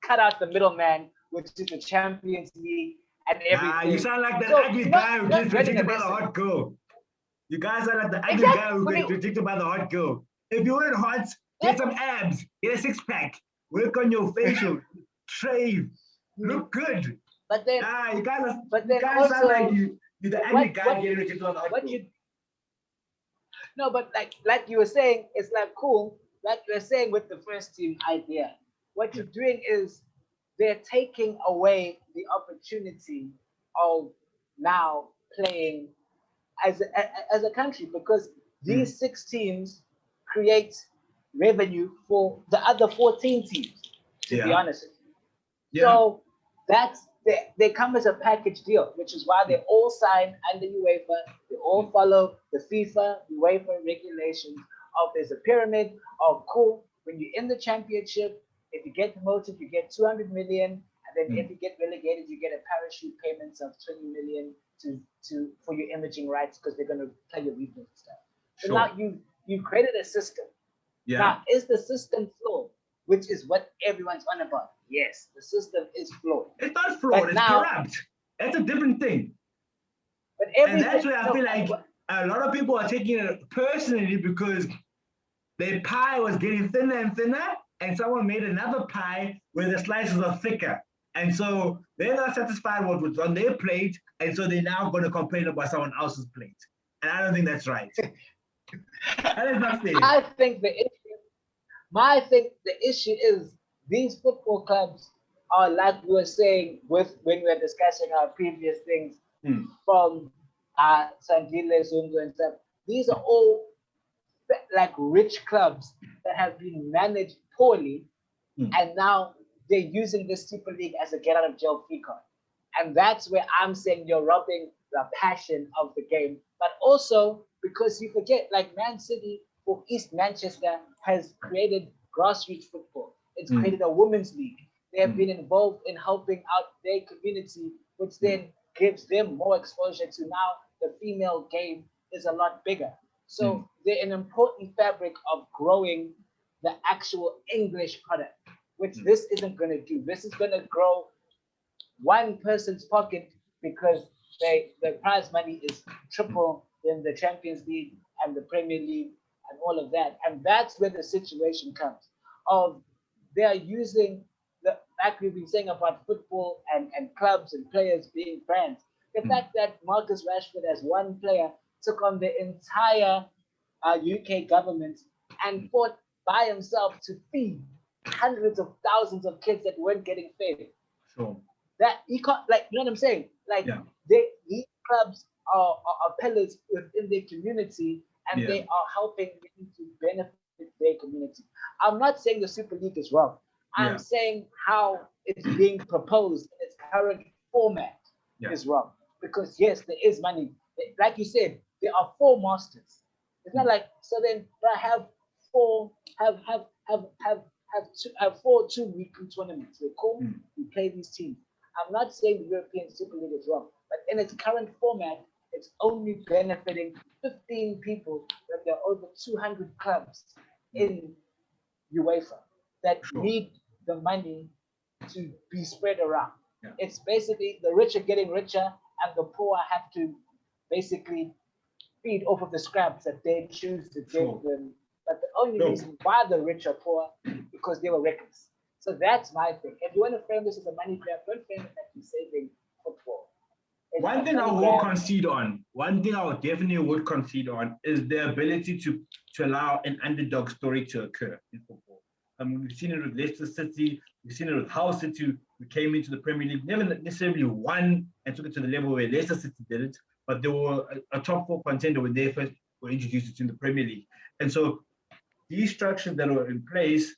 [SPEAKER 1] cut out the middleman, which is the Champions League and everything.
[SPEAKER 2] You sound like that ugly guy who gets rejected by the hot girl. You guys are like the ugly guy who gets rejected by the hot girl. If you weren't hot, get some abs, get a six-pack, work on your facial, shave, look good.
[SPEAKER 1] But then,
[SPEAKER 2] you guys sound like you're the ugly guy getting rejected by the hot girl.
[SPEAKER 1] No, but like you were saying, it's like cool. Like you're saying with the first team idea, what you're doing is they're taking away the opportunity of now playing as a country because these 6 teams create revenue for the other 14 teams, to be honest with you. So they come as a package deal, which is why they all sign under UEFA. They all follow the FIFA, UEFA regulations of there's a pyramid of cool. When you're in the championship, if you get promoted, you get 200 million. And then if you get relegated, you get a parachute payments of 20 million for your imaging rights because they're going to play your replay and stuff. So now you've created a system. Now, is the system flawed? Which is what everyone's on about. Yes, the system is flawed.
[SPEAKER 2] It's not flawed, it's corrupt. That's a different thing.
[SPEAKER 1] But
[SPEAKER 2] and that's where I feel like a lot of people are taking it personally because their pie was getting thinner and thinner, and someone made another pie where the slices are thicker. And so they're not satisfied with what's on their plate, and so they're now going to complain about someone else's plate. And I don't think that's right. That is not fair.
[SPEAKER 1] I think the issue is these football clubs are like we were saying when we were discussing our previous things from Sandile, Zungu and stuff. These are all like rich clubs that have been managed poorly, and now they're using the Super League as a get out of jail free card. And that's where I'm saying you're robbing the passion of the game. But also because you forget, like Man City or East Manchester has created grassroots football. It's created a women's league. They have been involved in helping out their community, which then gives them more exposure to now the female game is a lot bigger. So they're an important fabric of growing the actual English product, which this isn't going to do. This is going to grow one person's pocket because the prize money is triple in the Champions League and the Premier League and all of that. And that's where the situation comes of they're using like we've been saying about football and clubs and players being brands. The fact that Marcus Rashford as one player took on the entire UK government and fought by himself to feed hundreds of thousands of kids that weren't getting fed.
[SPEAKER 2] Sure.
[SPEAKER 1] That he can't, like, you know what I'm saying? Like, these clubs are pillars within their community, and they are helping them to benefit their community. I'm not saying the Super League is wrong. I'm saying how it's being proposed in its current format is wrong. Because yes, there is money. Like you said, there are 4 masters. It's not like so then I have 4 2-weekly tournaments. We're cool. We play these teams. I'm not saying the European Super League is wrong, but in its current format, it's only benefiting 15 people when there are over 200 clubs in UEFA that need the money to be spread around. It's basically the rich are getting richer and the poor have to basically feed off of the scraps that they choose to give them. But the only reason why the rich are poor because they were reckless. So that's my thing. If you want to frame this as a money grab, don't frame it like you're saving football.
[SPEAKER 2] One thing I will concede on, definitely would concede on is the ability to allow an underdog story to occur in football. We've seen it with Leicester City, we've seen it with Hull City, who came into the Premier League, never necessarily won and took it to the level where Leicester City did it, but they were a top 4 contender when they first were introduced in the Premier League. And so these structures that were in place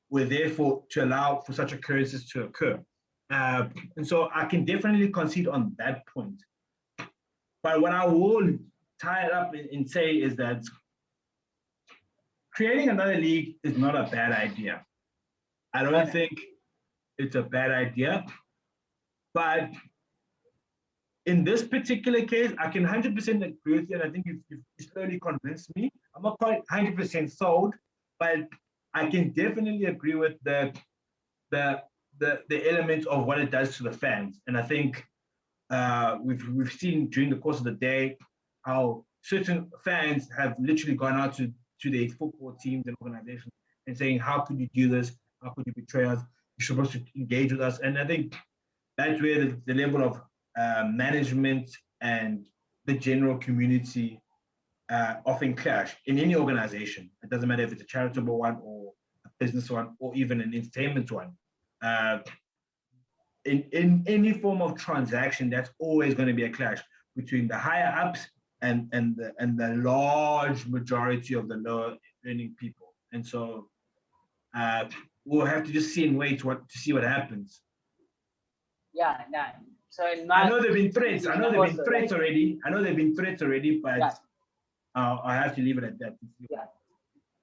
[SPEAKER 2] were therefore to allow for such occurrences to occur. And so I can definitely concede on that point. But what I will tie it up and say is that creating another league is not a bad idea. I don't think it's a bad idea. But in this particular case, I can 100% agree with you, and I think you've slowly convinced me. I'm not quite 100% sold, but I can definitely agree with the elements of what it does to the fans. And I think we've seen during the course of the day how certain fans have literally gone out to their football teams and organizations and saying, how could you do this? How could you betray us? You're supposed to engage with us. And I think that's where the level of management and the general community often clash in any organization. It doesn't matter if it's a charitable one or a business one or even an entertainment one. In any form of transaction, that's always going to be a clash between the higher ups the large majority of the lower earning people. And so we'll have to just see and wait to see what happens.
[SPEAKER 1] Yeah, nah. So
[SPEAKER 2] I know there've been threats. I know there've been threats already. But
[SPEAKER 1] yeah.
[SPEAKER 2] I have to leave it at that.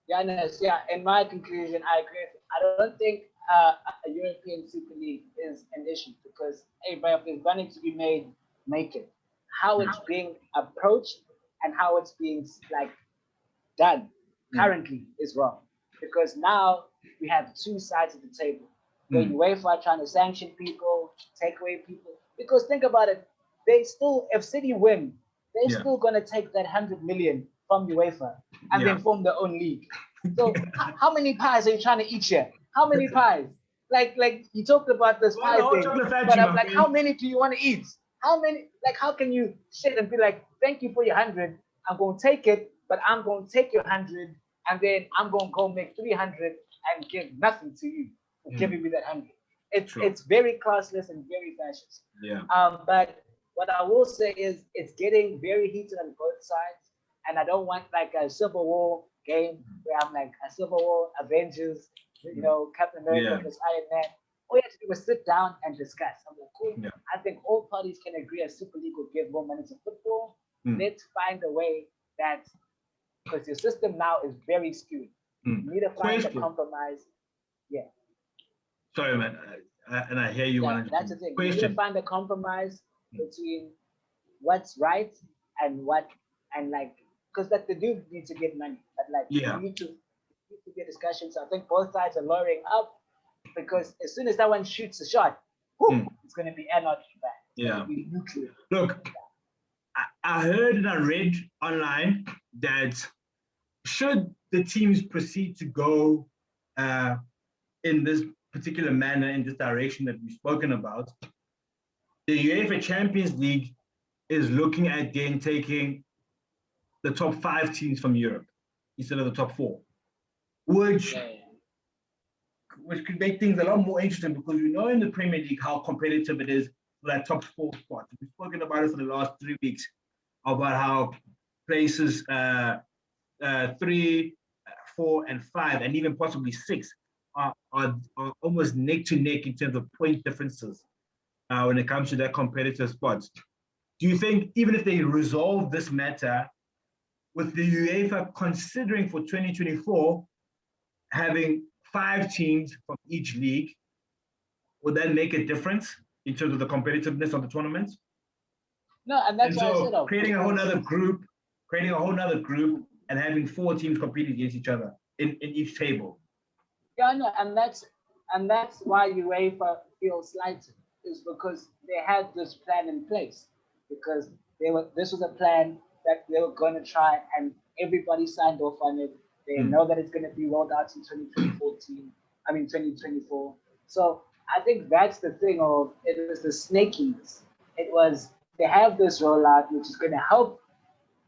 [SPEAKER 1] Yeah, no, yeah. In my conclusion, I agree. I don't think a European Super League is an issue because, hey, bro, if there's money to be made, make it. How it's being approached and how it's being like done currently is wrong because now we have two sides of the table. Where UEFA are trying to sanction people, take away people. Because think about it, they still, if City win, they're still gonna take that 100 million from UEFA and then form their own league. So how many pies are you trying to eat here? How many pies? Like you talked about this pie thing, but I'm like, how many do you want to eat? How many? Like, how can you sit and be like, thank you for your 100, I'm gonna take it, but I'm gonna take your 100 and then I'm gonna go make 300 and give nothing to you for giving me that 100. It's very classless and very fascist.
[SPEAKER 2] Yeah.
[SPEAKER 1] But what I will say is it's getting very heated on both sides, and I don't want like a Civil War game where I'm like a Civil War, Avengers, you know, Captain America versus Iron Man. All you have to do is sit down and discuss. I'm like, cool. Yeah. I think all parties can agree a Super League will give more money to football. Let's find a way that, because your system now is very skewed. You need to find a compromise. Yeah.
[SPEAKER 2] Sorry, man. And I hear you.
[SPEAKER 1] That's the thing. You need to find a compromise between what's right and what, and like, because like the dude needs to get money, but like you need to get discussions. I think both sides are lawyering up because as soon as that one shoots a shot, it's going to be anarchy back.
[SPEAKER 2] Yeah. Look, I heard and I read online that should the teams proceed to go in this particular manner, in this direction that we've spoken about, the UEFA Champions League is looking at then taking the top 5 teams from Europe instead of the top 4, which could make things a lot more interesting because we know in the Premier League how competitive it is for that top 4 spot. We've spoken about it for the last 3 weeks about how places 3, 4, and 5, and even possibly 6 are almost neck to neck in terms of point differences when it comes to that competitive spots. Do you think even if they resolve this matter, with the UEFA considering for 2024 having 5 teams from each league, would that make a difference in terms of the competitiveness of the tournament?
[SPEAKER 1] No, and that's why I said
[SPEAKER 2] creating a whole nother group, and having 4 teams competing against each other in each table.
[SPEAKER 1] Yeah, no, and that's why UEFA feels slighted, is because they had this plan in place, because this was a plan that they were going to try, and everybody signed off on it. They know that it's going to be rolled out in 2024. So I think that's the thing of it was the snakiness. It was they have this rollout, which is going to help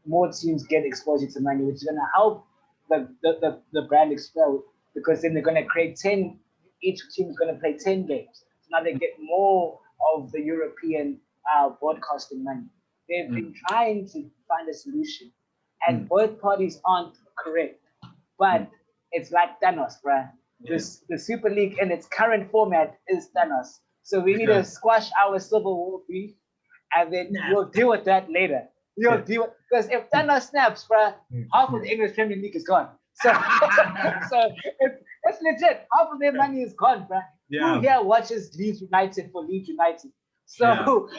[SPEAKER 1] more teams get exposure to money, which is going to help the brand explode, because then they're going to create 10. Each team is going to play 10 games. So now they get more of the European broadcasting money. They've been trying to find a solution, and both parties aren't correct. But it's like Thanos, bruh. The Super League in its current format is Thanos. So we need to squash our Civil War beef, and then we'll deal with that later. Because if Thanos snaps, bruh, half of the English Premier League is gone. So it's legit. Half of their money is gone, bruh. Who here watches Leeds United for Leeds United? So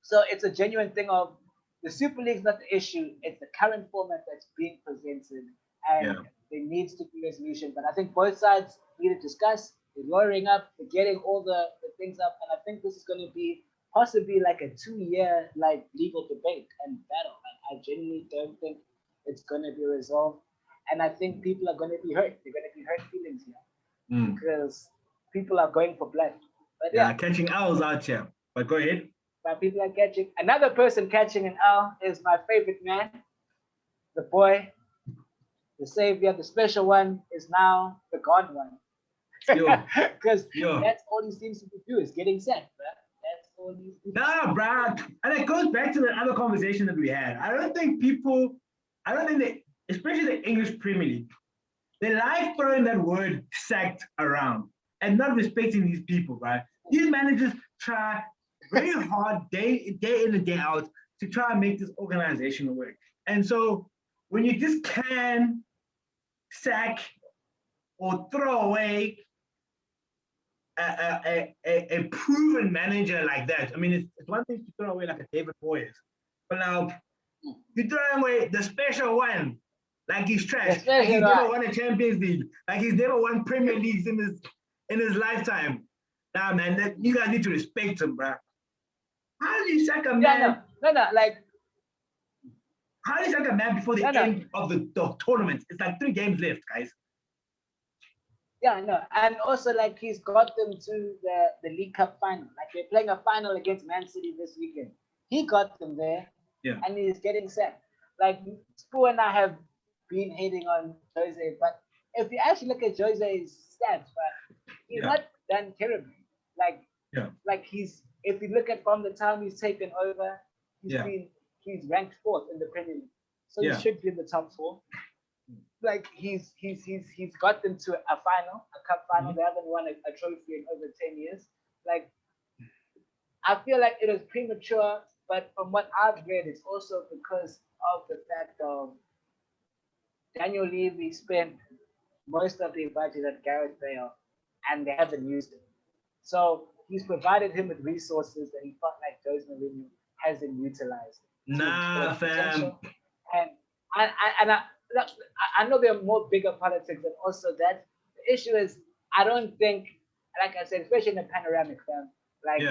[SPEAKER 1] so it's a genuine thing of the Super League is not the issue. It's the current format that's being presented, and there needs to be resolution. But I think both sides need to discuss. They're lawyering up. They're getting all the things up, and I think this is going to be possibly like a 2-year like legal debate and battle. Like, I genuinely don't think it's going to be resolved, and I think people are going to be hurt. They're going to be hurt feelings here because people are going for blood. But
[SPEAKER 2] catching owls out here. But go ahead.
[SPEAKER 1] But people are catching. Another person catching an owl is my favorite man, the boy, the savior, the special one is now the gone one. Because that's all he seems to do is getting set, bro. That's all these.
[SPEAKER 2] Nah, bro. And it goes back to the other conversation that we had. I don't think especially the English Premier League, they like throwing that word sacked around and not respecting these people, right? These managers try very hard day in and day out to try and make this organization work. And so when you just can sack or throw away a proven manager like that, I mean, it's one thing to throw away like a David Moyes, but now you throw away the special one, like he's trash, like he's never won a Champions League, like he's never won Premier Leagues in his lifetime. Nah, man, you guys need to respect him, bro. How do you sack a man?
[SPEAKER 1] No, like.
[SPEAKER 2] How do you sack a man before the end of the tournament? It's like 3 games left, guys.
[SPEAKER 1] Yeah, no, and also like he's got them to the League Cup final. Like they're playing a final against Man City this weekend. He got them there, and he's getting sacked. Like Spoo and I have been hating on Jose, but if you actually look at Jose's stats, but he's not done terribly. Like he's, if you look at from the time he's taken over, he's ranked 4th in the Premier League, so he should be in the top 4. Like he's got them to a final, a cup final. They haven't won a trophy in over 10 years. Like I feel like it was premature, but from what I've read, it's also because of the fact of Daniel Levy spent most of the budget at Gareth Bale, and they haven't used it. So he's provided him with resources that he felt like Jose Mourinho hasn't utilized.
[SPEAKER 2] Nah, fam.
[SPEAKER 1] And I know there are more bigger politics, and also that the issue is I don't think, like I said, especially in the panoramic fam, like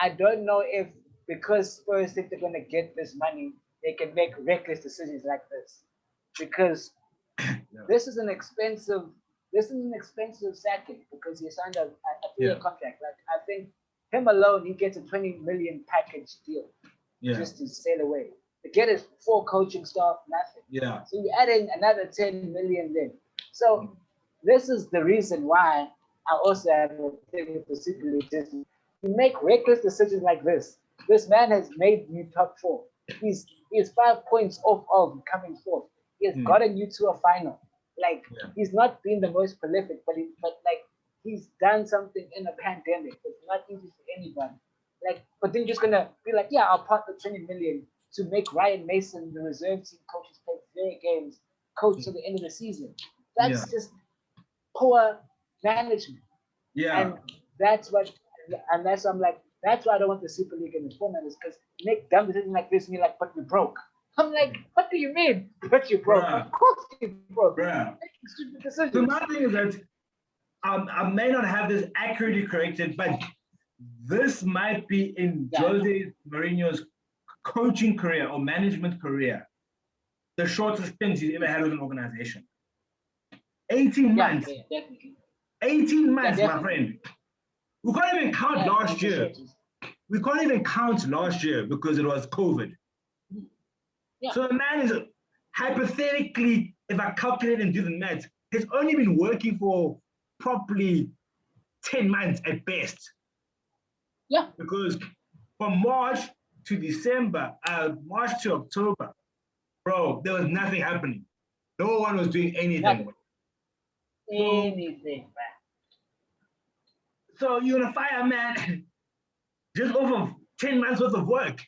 [SPEAKER 1] I don't know if because Spurs think they're gonna get this money, they can make reckless decisions like this. Because this is an expensive sacking because he signed a 3-year contract. Like I think him alone, he gets a 20 million package deal just to sail away. To get his 4 coaching staff, nothing.
[SPEAKER 2] Yeah.
[SPEAKER 1] So you add in another 10 million then. So this is the reason why I also have a thing with the Super League. You make reckless decisions like this. This man has made you top 4. He's 5 points off of coming 4th. He has gotten you to a final. Like he's not been the most prolific, but he's done something in a pandemic. It's not easy for anybody. Like, but then you're just gonna be like, yeah, I'll part the 20 million to make Ryan Mason, the reserve team coaches, play 3 games, coach to the end of the season. That's just poor management. Yeah. And that's why I'm like, that's why I don't want the Super League in the format, is because make dumb decisions like this and you're like, but we broke. I'm like, what do you mean? But you broke. Of course you broke. Stupid decisions.
[SPEAKER 2] So my thing is that I may not have this accurately corrected, but this might be in Jose Mourinho's coaching career or management career, the shortest stint he's ever had with an organization. 18 months. 18 months, my friend. We can't even count last year. We can't even count last year because it was COVID. So the man is hypothetically, if I calculate and do the math, has only been working for probably 10 months at best.
[SPEAKER 1] Yeah.
[SPEAKER 2] Because from March to December, March to October, bro, there was nothing happening. No one was doing anything.
[SPEAKER 1] Anything, man.
[SPEAKER 2] So you're gonna fire a man just off of 10 months worth of work.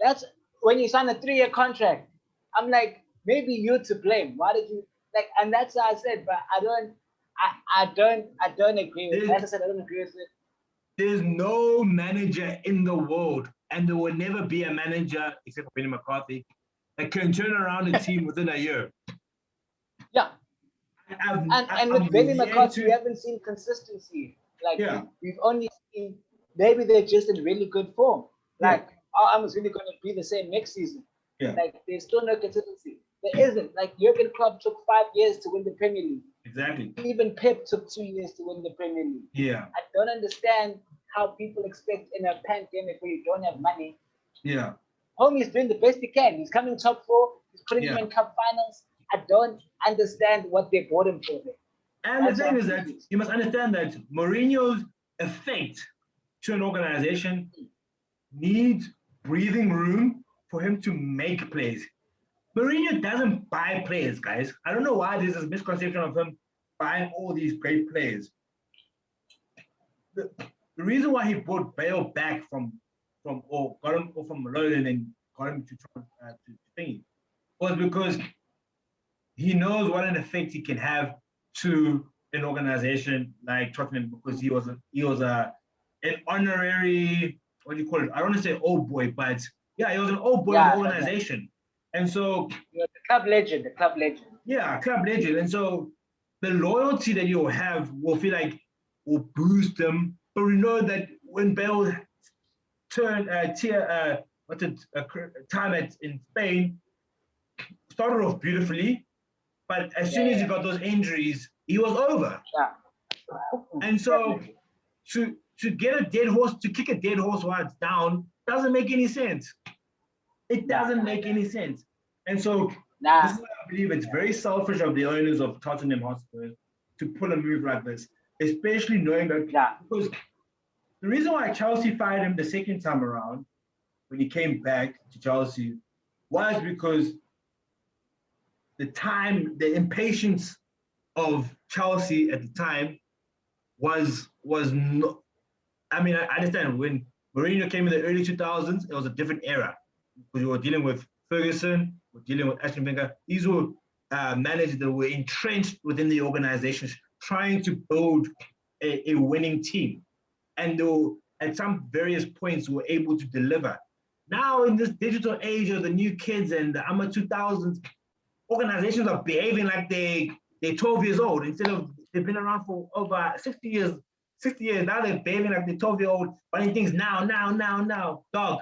[SPEAKER 1] That's when you sign a 3-year contract. I'm like, maybe you're to blame. Why did you like? And that's what I said, but I don't agree with it. As I said, I don't agree with it.
[SPEAKER 2] There's no manager in the world, and there will never be a manager, except for Benny McCarthy, that can turn around a team within a year.
[SPEAKER 1] Yeah. And with Benny McCarthy, we haven't seen consistency. Like we've only seen, maybe they're just in really good form. Like I'm really going to be the same next season. Like there's still no consistency. There isn't. Like Jurgen Klopp took 5 years to win the Premier League.
[SPEAKER 2] Exactly.
[SPEAKER 1] Even Pep took 2 years to win the Premier League.
[SPEAKER 2] Yeah.
[SPEAKER 1] I don't understand how people expect in a pandemic where you don't have money.
[SPEAKER 2] Yeah.
[SPEAKER 1] Homie's doing the best he can. He's coming top 4. He's putting him in cup finals. I don't understand what they bought him for there.
[SPEAKER 2] And the thing is that you must understand that Mourinho's effect to an organization needs breathing room for him to make plays. Mourinho doesn't buy players, guys. I don't know why there's this misconception of him buying all these great players. The reason why he brought Bale back or got him from Malone and then got him to thingy was because he knows what an effect he can have to an organization like Tottenham, because he was an honorary, what do you call it? I don't want to say old boy, but yeah, he was an old boy of the organization. And so
[SPEAKER 1] the club legend.
[SPEAKER 2] Yeah, club legend. And so the loyalty that you'll have will feel like will boost them. But we know that when Bale turned time in Spain, started off beautifully, but as soon as he got those injuries, he was over.
[SPEAKER 1] Yeah.
[SPEAKER 2] And so to get a dead horse, to kick a dead horse while it's down, doesn't make any sense. It doesn't make any sense. And so this is why I believe it's very selfish of the owners of Tottenham Hotspur to pull a move like this, especially knowing that because the reason why Chelsea fired him the second time around when he came back to Chelsea was because the impatience of Chelsea at the time was not. I mean, I understand when Mourinho came in the early 2000s, it was a different era because we were dealing with Ferguson, we're dealing with Arsene Wenger. These were managers that were entrenched within the organizations, trying to build a winning team, and at some various points were able to deliver. Now in this digital age of the new kids and the 2000s, organizations are behaving like they're 12 years old instead of they've been around for over 60 years. 60 years now, they're behaving like they're 12-year-old, running things now. Dog,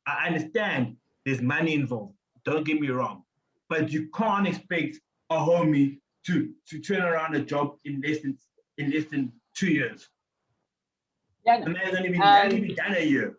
[SPEAKER 2] I understand there's money involved. Don't get me wrong, but you can't expect a homie to turn around a job in less than 2 years.
[SPEAKER 1] Yeah, no.
[SPEAKER 2] The man's only been done a year.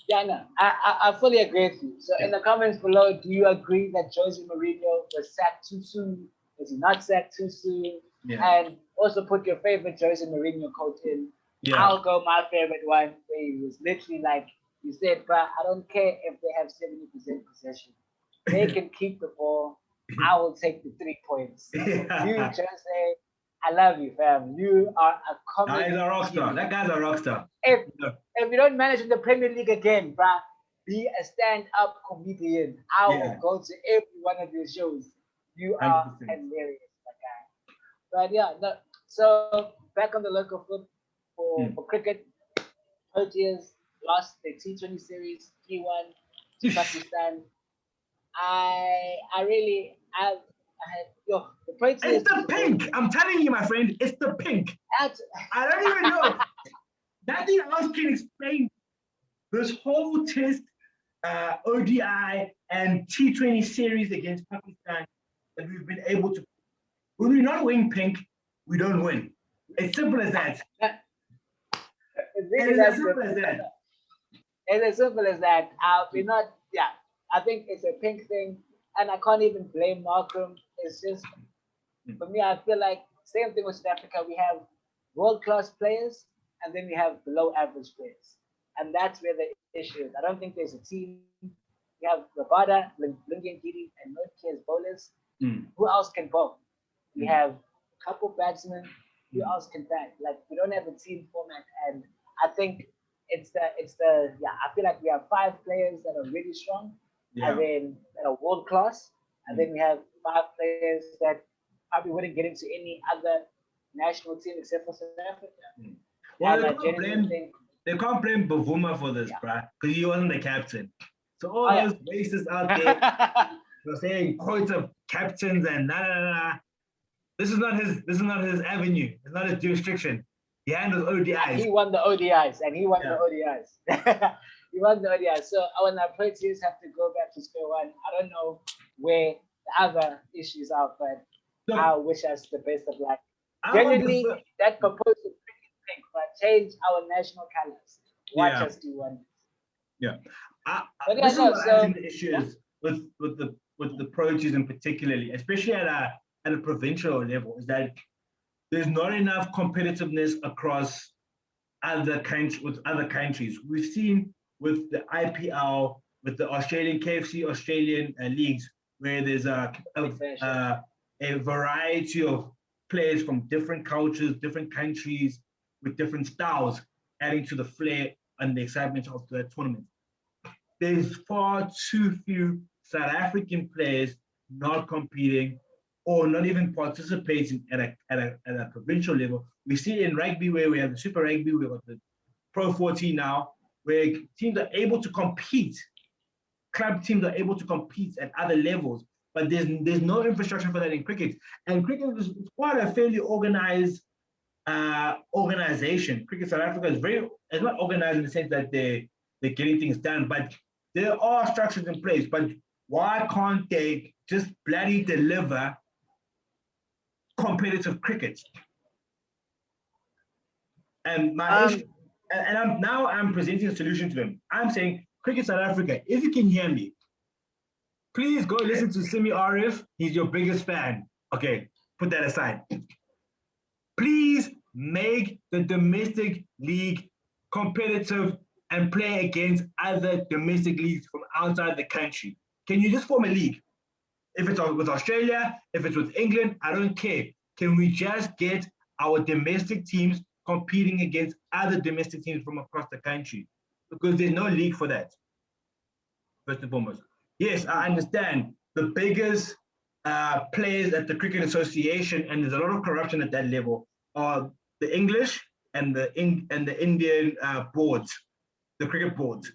[SPEAKER 1] Yeah, no, I fully agree with you. So in the comments below, do you agree that Jose Mourinho was sacked too soon? Was he not sacked too soon? Yeah. And also put your favorite Jose Mourinho quote in. Yeah. I'll go my favorite one where he was literally like, he said, "But I don't care if they have 70% possession. They can keep the ball. I will take the 3 points." Yeah. You, Jose, I love you, fam. You are a comic.
[SPEAKER 2] He's a rock star. That guy's a rock star.
[SPEAKER 1] If you don't manage in the Premier League again, bruh, be a stand-up comedian. I will go to every one of your shows. You are 100%. Hilarious, my guy. But yeah, no, so back on the local foot for cricket, Proteas lost their T20 series 3-1 to Pakistan. The Proteas.
[SPEAKER 2] It's the pink. I'm telling you, my friend, it's the pink. I don't even know. Nothing else can explain this whole test, ODI and T20 series against Pakistan that we've been able to. When we're not wearing pink, we don't win. It's simple as that.
[SPEAKER 1] It's as simple as that. It's as simple as that. We're not. Yeah, I think it's a pink thing, and I can't even blame Markram. It's just for me. I feel like same thing with South Africa. We have world-class players, and then we have below-average players, and that's where the issue is. I don't think there's a team. We have Rabada, Lungi Ngidi, and Nokia as bowlers. Who else can bowl? We have a couple batsmen. Who else can bat? Like, we don't have a team format, and I think it's the I feel like we have 5 players that are really strong, and then that are world class, and then we have 5 players that probably wouldn't get into any other national team except for South Africa.
[SPEAKER 2] Well, they can't blame Bavuma for this, bruh, because he wasn't the captain. So all those racists out there were saying quotes of captains and nah. This is not his avenue. It's not his jurisdiction. He handles ODIs.
[SPEAKER 1] He won the ODIs, and he won the ODIs. He won the ODIs. So when our Proteas have to go back to square one, I don't know where the other issues are, but I wish us the best of luck. Generally, that proposal is pretty big, but change our national colors. Watch us do wonders.
[SPEAKER 2] Yeah. This is what I think the issue is with the Proteas in particularly, especially at a provincial level, is that there's not enough competitiveness across with other countries. We've seen with the IPL, with the Australian KFC, Australian leagues, where there's a variety of players from different cultures, different countries, with different styles, adding to the flair and the excitement of the tournament. There's far too few South African players not competing or not even participating at a provincial level. We see in rugby where we have the Super Rugby, we've got the Pro 14 now, where teams are able to compete, club teams are able to compete at other levels, but there's no infrastructure for that in cricket. And cricket is quite a fairly organized organization. Cricket South Africa is not organized in the sense that they're getting things done, but there are structures in place. But why can't they just bloody deliver competitive cricket? And my issue, and I'm presenting a solution to them. I'm saying, Cricket South Africa, if you can hear me, please go listen to Simi Arif. He's your biggest fan. Okay, put that aside. Please make the domestic league competitive and play against other domestic leagues from outside the country. Can you just form a league? If it's with Australia, if it's with England, I don't care. Can we just get our domestic teams competing against other domestic teams from across the country? Because there's no league for that, first and foremost. Yes, I understand the biggest players at the Cricket Association, and there's a lot of corruption at that level, are the English and the Indian boards, the cricket boards.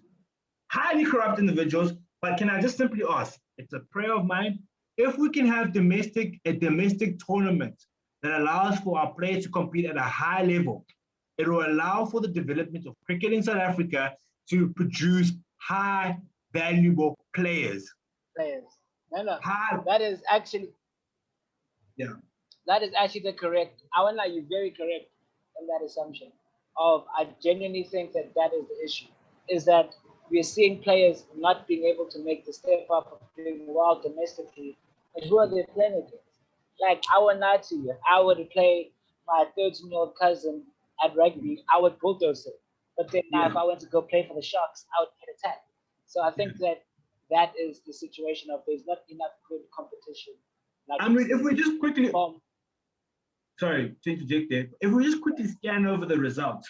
[SPEAKER 2] Highly corrupt individuals, but can I just simply ask, it's a prayer of mine, if we can have a domestic tournament that allows for our players to compete at a high level, it will allow for the development of cricket in South Africa to produce high, valuable players.
[SPEAKER 1] No. That is actually, that is actually the correct, I want to lie, you're very correct in that assumption I genuinely think that is the issue, is that we're seeing players not being able to make the step up of doing well domestically, and who are they playing against? Like, I would lie to you, I would play my 13-year-old cousin at rugby, I would bulldoze it. But then now if I went to go play for the Sharks, I would get attacked. So I think that is the situation of there's not enough good competition. Like,
[SPEAKER 2] I mean, if we just quickly, sorry to interject there, if we just quickly scan over the results,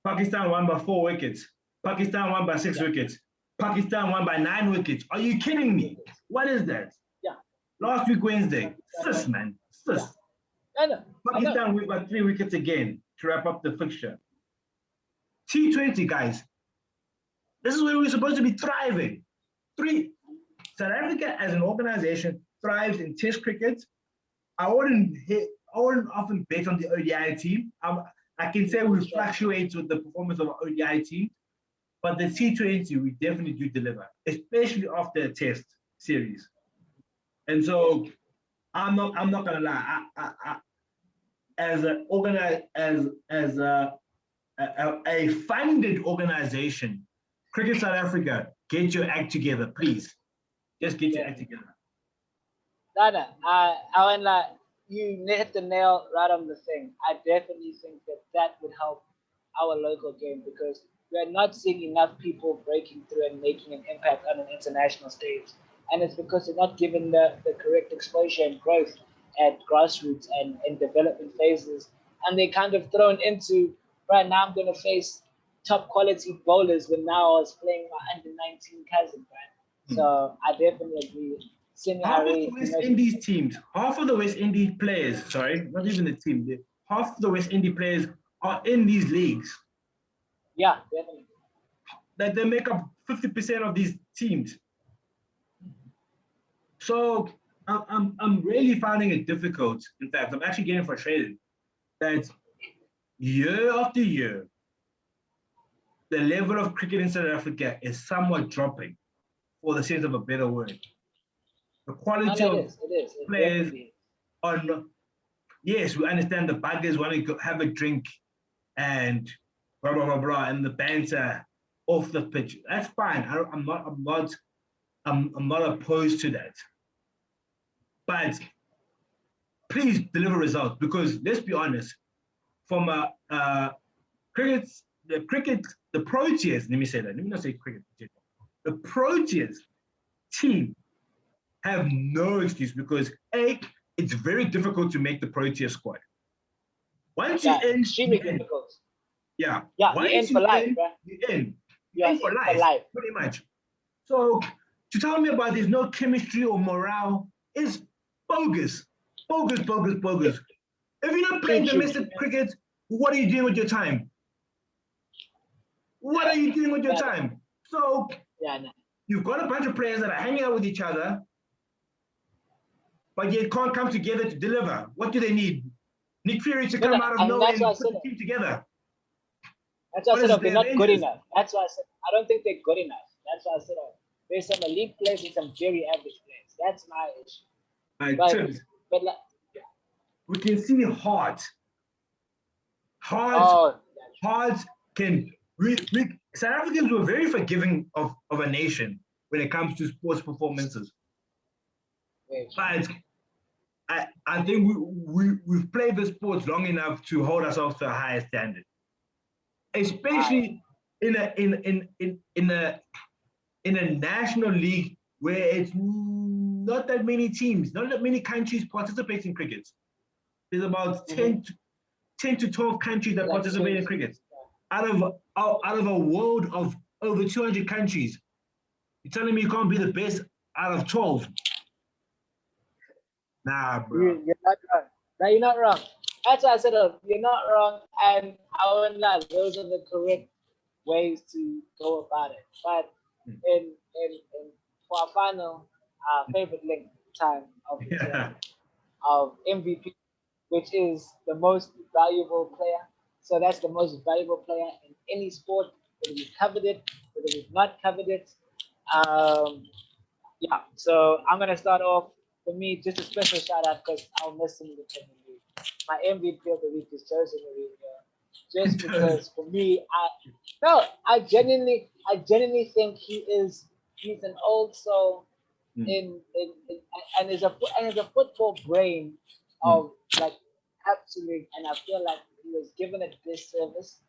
[SPEAKER 2] Pakistan won by 4 wickets, Pakistan won by 6 wickets, Pakistan won by 9 wickets. Are you kidding me? What is that?
[SPEAKER 1] Yeah.
[SPEAKER 2] Last week Wednesday, man. Pakistan won by 3 wickets again to wrap up the fixture. T20, guys. This is where we're supposed to be thriving. South Africa as an organization thrives in Test cricket. I wouldn't often bet on the ODI team. I can say we fluctuate with the performance of our ODI team, but the T20 we definitely do deliver, especially after a Test series. And so I'm not gonna lie. As a funded organization, Cricket South Africa, get your act together, please. Just get your act together.
[SPEAKER 1] Nada, you hit the nail right on the thing. I definitely think that would help our local game, because we're not seeing enough people breaking through and making an impact on an international stage. And it's because they're not given the correct exposure and growth at grassroots and in development phases. And they're kind of thrown into, right now I'm going to face top quality bowlers when now I was playing my under-19 cousin, right? So I definitely agree.
[SPEAKER 2] Half of the West Indies teams, half of the West Indies players, sorry, not even the team, half of the West Indies players are in these leagues.
[SPEAKER 1] Yeah, definitely.
[SPEAKER 2] That they make up 50% of these teams. So I'm really finding it difficult. In fact, I'm actually getting frustrated that year after year, the level of cricket in South Africa is somewhat dropping, for the sense of a better word. The quality of players are not. Yes, we understand the buggers want to go have a drink and blah blah blah blah, and the banter off the pitch. That's fine. I'm not opposed to that. But please deliver results, because let's be honest, from a the Proteas, let me say that. Let me not say cricket. The Proteas team have no excuse because it's very difficult to make the Proteas squad. Once you're in,
[SPEAKER 1] extremely difficult.
[SPEAKER 2] Yeah.
[SPEAKER 1] You're in for life, bro.
[SPEAKER 2] You're in. You're in for life, pretty much. So to tell me about there's no chemistry or morale is bogus. Bogus. If you're not playing domestic cricket, what are you doing with your time? What are you doing with your time? So you've got a bunch of players that are hanging out with each other, but yet can't come together to deliver. What do they need? Nick Fury to come out of nowhere and put the team together.
[SPEAKER 1] That's why I said they're not good enough. That's why I said I don't think they're good enough. That's why I said there's some elite players and some very average players. That's my issue. But
[SPEAKER 2] we can see Hart. Hart can. South Africans were very forgiving of a nation when it comes to sports performances. But I think we've played the sports long enough to hold ourselves to a higher standard, especially in a national league where it's not that many teams, not that many countries participate in cricket. There's about 10 to 12 countries that participate in cricket. Out of a world of over 200 countries, you're telling me you can't be the best out of 12? Nah, bro.
[SPEAKER 1] You're not wrong. No, you're not wrong. That's why I said you're not wrong, and I wouldn't lie. Those are the correct ways to go about it. But in for our final favorite link time of the of MVP, which is the most valuable player. So that's the most valuable player in any sport, whether we've covered it, whether we've not covered it. So I'm gonna start off. For me, just a special shout out because I'll miss him in the Premier League. My MVP of the week is Jose Mourinho. Just because for me, I genuinely think he's an old soul and is a football brain of like absolute, and I feel like he was given a disservice,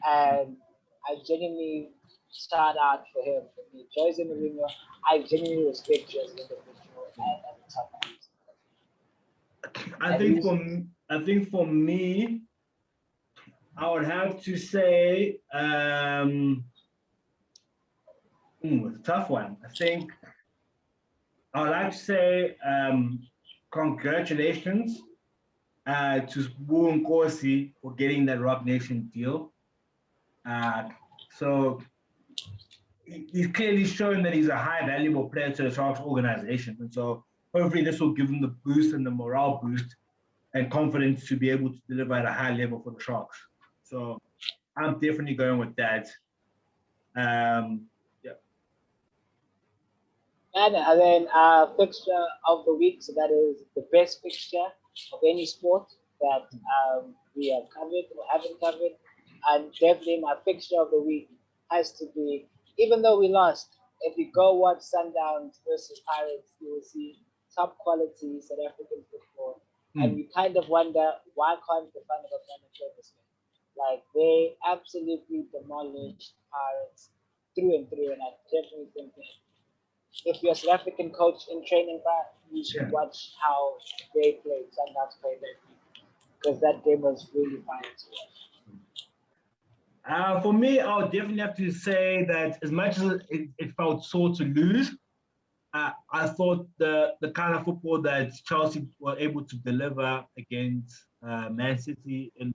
[SPEAKER 1] and I genuinely shout out for him. For me, Jose Mourinho, I genuinely respect you as an individual at the top.
[SPEAKER 2] I think for me, I would have to say it's a tough one. I think I would like to say congratulations to Wu Nkosi for getting that Rock Nation deal. So he's clearly shown that he's a high valuable player to the Sharks organization. And so hopefully this will give him the boost and the morale boost and confidence to be able to deliver at a high level for the Sharks. So I'm definitely going with that.
[SPEAKER 1] And then fixture of the week, so that is the best fixture of any sport that we have covered or haven't covered. And definitely my fixture of the week has to be, even though we lost, if you go watch Sundowns versus Pirates, you will see top quality South African football. And you kind of wonder, why can't the Bafana play this way? Like, they absolutely demolished Pirates through and through. And I definitely think that if you're a South African coach in training, you should watch how they played, Sundowns played that game, because that game was really fine to watch.
[SPEAKER 2] For me, I would definitely have to say that as much as it felt sore to lose, I thought the kind of football that Chelsea were able to deliver against Man City in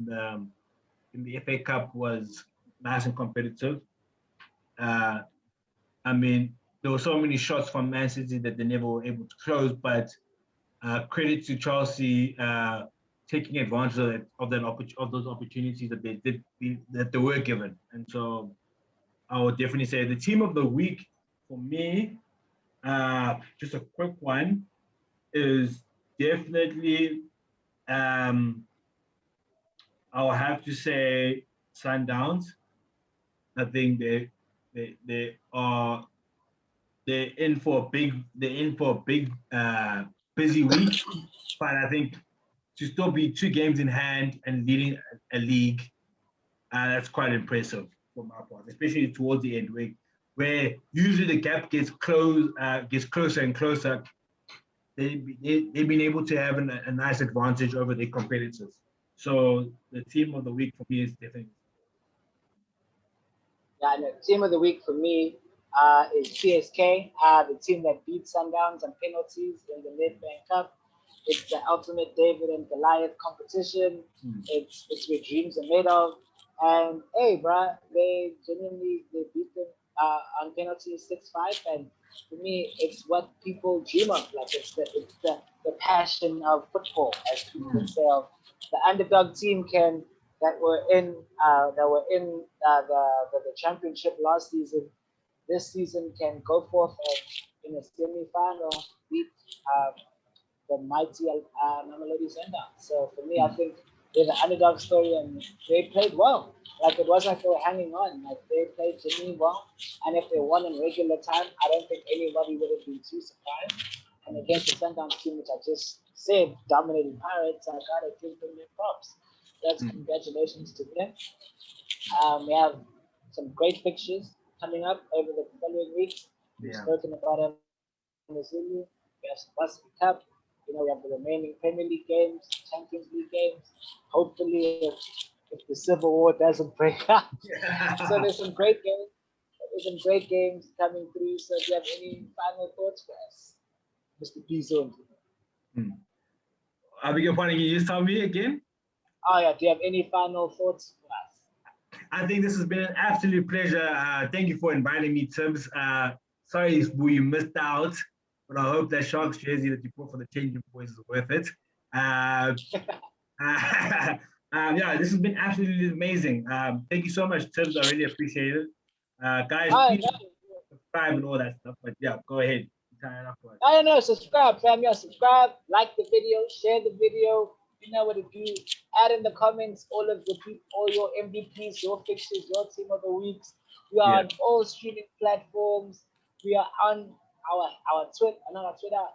[SPEAKER 2] the FA Cup was nice and competitive. I mean, there were so many shots from Man City that they never were able to close, but credit to Chelsea taking advantage of those opportunities that they were given. And so I would definitely say the team of the week for me, just a quick one, is definitely I'll have to say Sundowns. I think they're in for a big busy week, but I think to still be 2 games in hand and leading a league That's quite impressive from our part, especially towards the end, where usually the gap gets closer and closer. They've been able to have a nice advantage over their competitors. So the team of the week for me is definitely.
[SPEAKER 1] Yeah, and the team of the week for me is CSK, the team that beat Sundowns on penalties in the Nedbank Cup. It's the ultimate David and Goliath competition. It's where dreams are made of. And hey, bruh, they genuinely beat them on penalties 6-5. And for me, it's what people dream of. Like it's the passion of football, as people would say, of the underdog team that were in the championship last season. This season can go forth and in a semi-final beat the mighty Mamelodi Sundowns. So for me, I think they're the underdog story, and they played well. Like it wasn't like they were hanging on. Like they played genuinely well, and if they won in regular time, I don't think anybody would have been too surprised. And against the Sundowns team, which I just said dominating Pirates, I gotta give them their props. That's congratulations to them. We have some great fixtures coming up over the following weeks. We've spoken about it in the Zulu. We have some Varsity Cup. We have the remaining Premier League games, Champions League games. Hopefully, if the Civil War doesn't break out. So there's some great games. There's some great games coming through. So do you have any final thoughts for us, Mr. Tibs Dhlomo?
[SPEAKER 2] I beg your pardon, can you just tell me again?
[SPEAKER 1] Oh yeah, do you have any final thoughts for us?
[SPEAKER 2] I think this has been an absolute pleasure. Thank you for inviting me, Tibs. Sorry, you missed out, but I hope that Sharks jersey that you bought for the Changeroom boys is worth it. Yeah, this has been absolutely amazing. Thank you so much, Tibs. I really appreciate it. Guys, please subscribe and all that stuff. But yeah, go ahead.
[SPEAKER 1] I know, subscribe, fam. Yeah, subscribe, like the video, share the video. You know what to do. Add in the comments all your MVPs, your fixtures, your team of the weeks. We are on all streaming platforms. We are on our Twitter,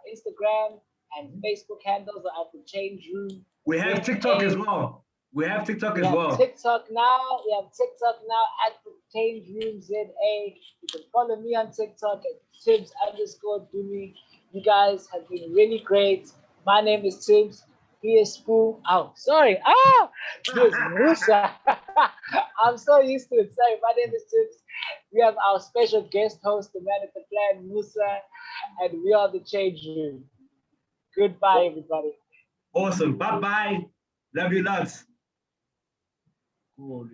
[SPEAKER 1] Instagram, and Facebook handles are at the Changeroom.
[SPEAKER 2] We have TikTok as well. We have TikTok as well.
[SPEAKER 1] TikTok now. We have TikTok now at the Changeroom ZA. You can follow me on TikTok at Tibs_Dhlomo. You guys have been really great. My name is Tibs. He is Spoo. Oh, sorry. This Musa. I'm so used to it. Sorry, my name is Tibs. We have our special guest host, the man at the plan, Musa, and we are the Changeroom. Goodbye, everybody.
[SPEAKER 2] Awesome. Bye-bye. Love you lots. Cool.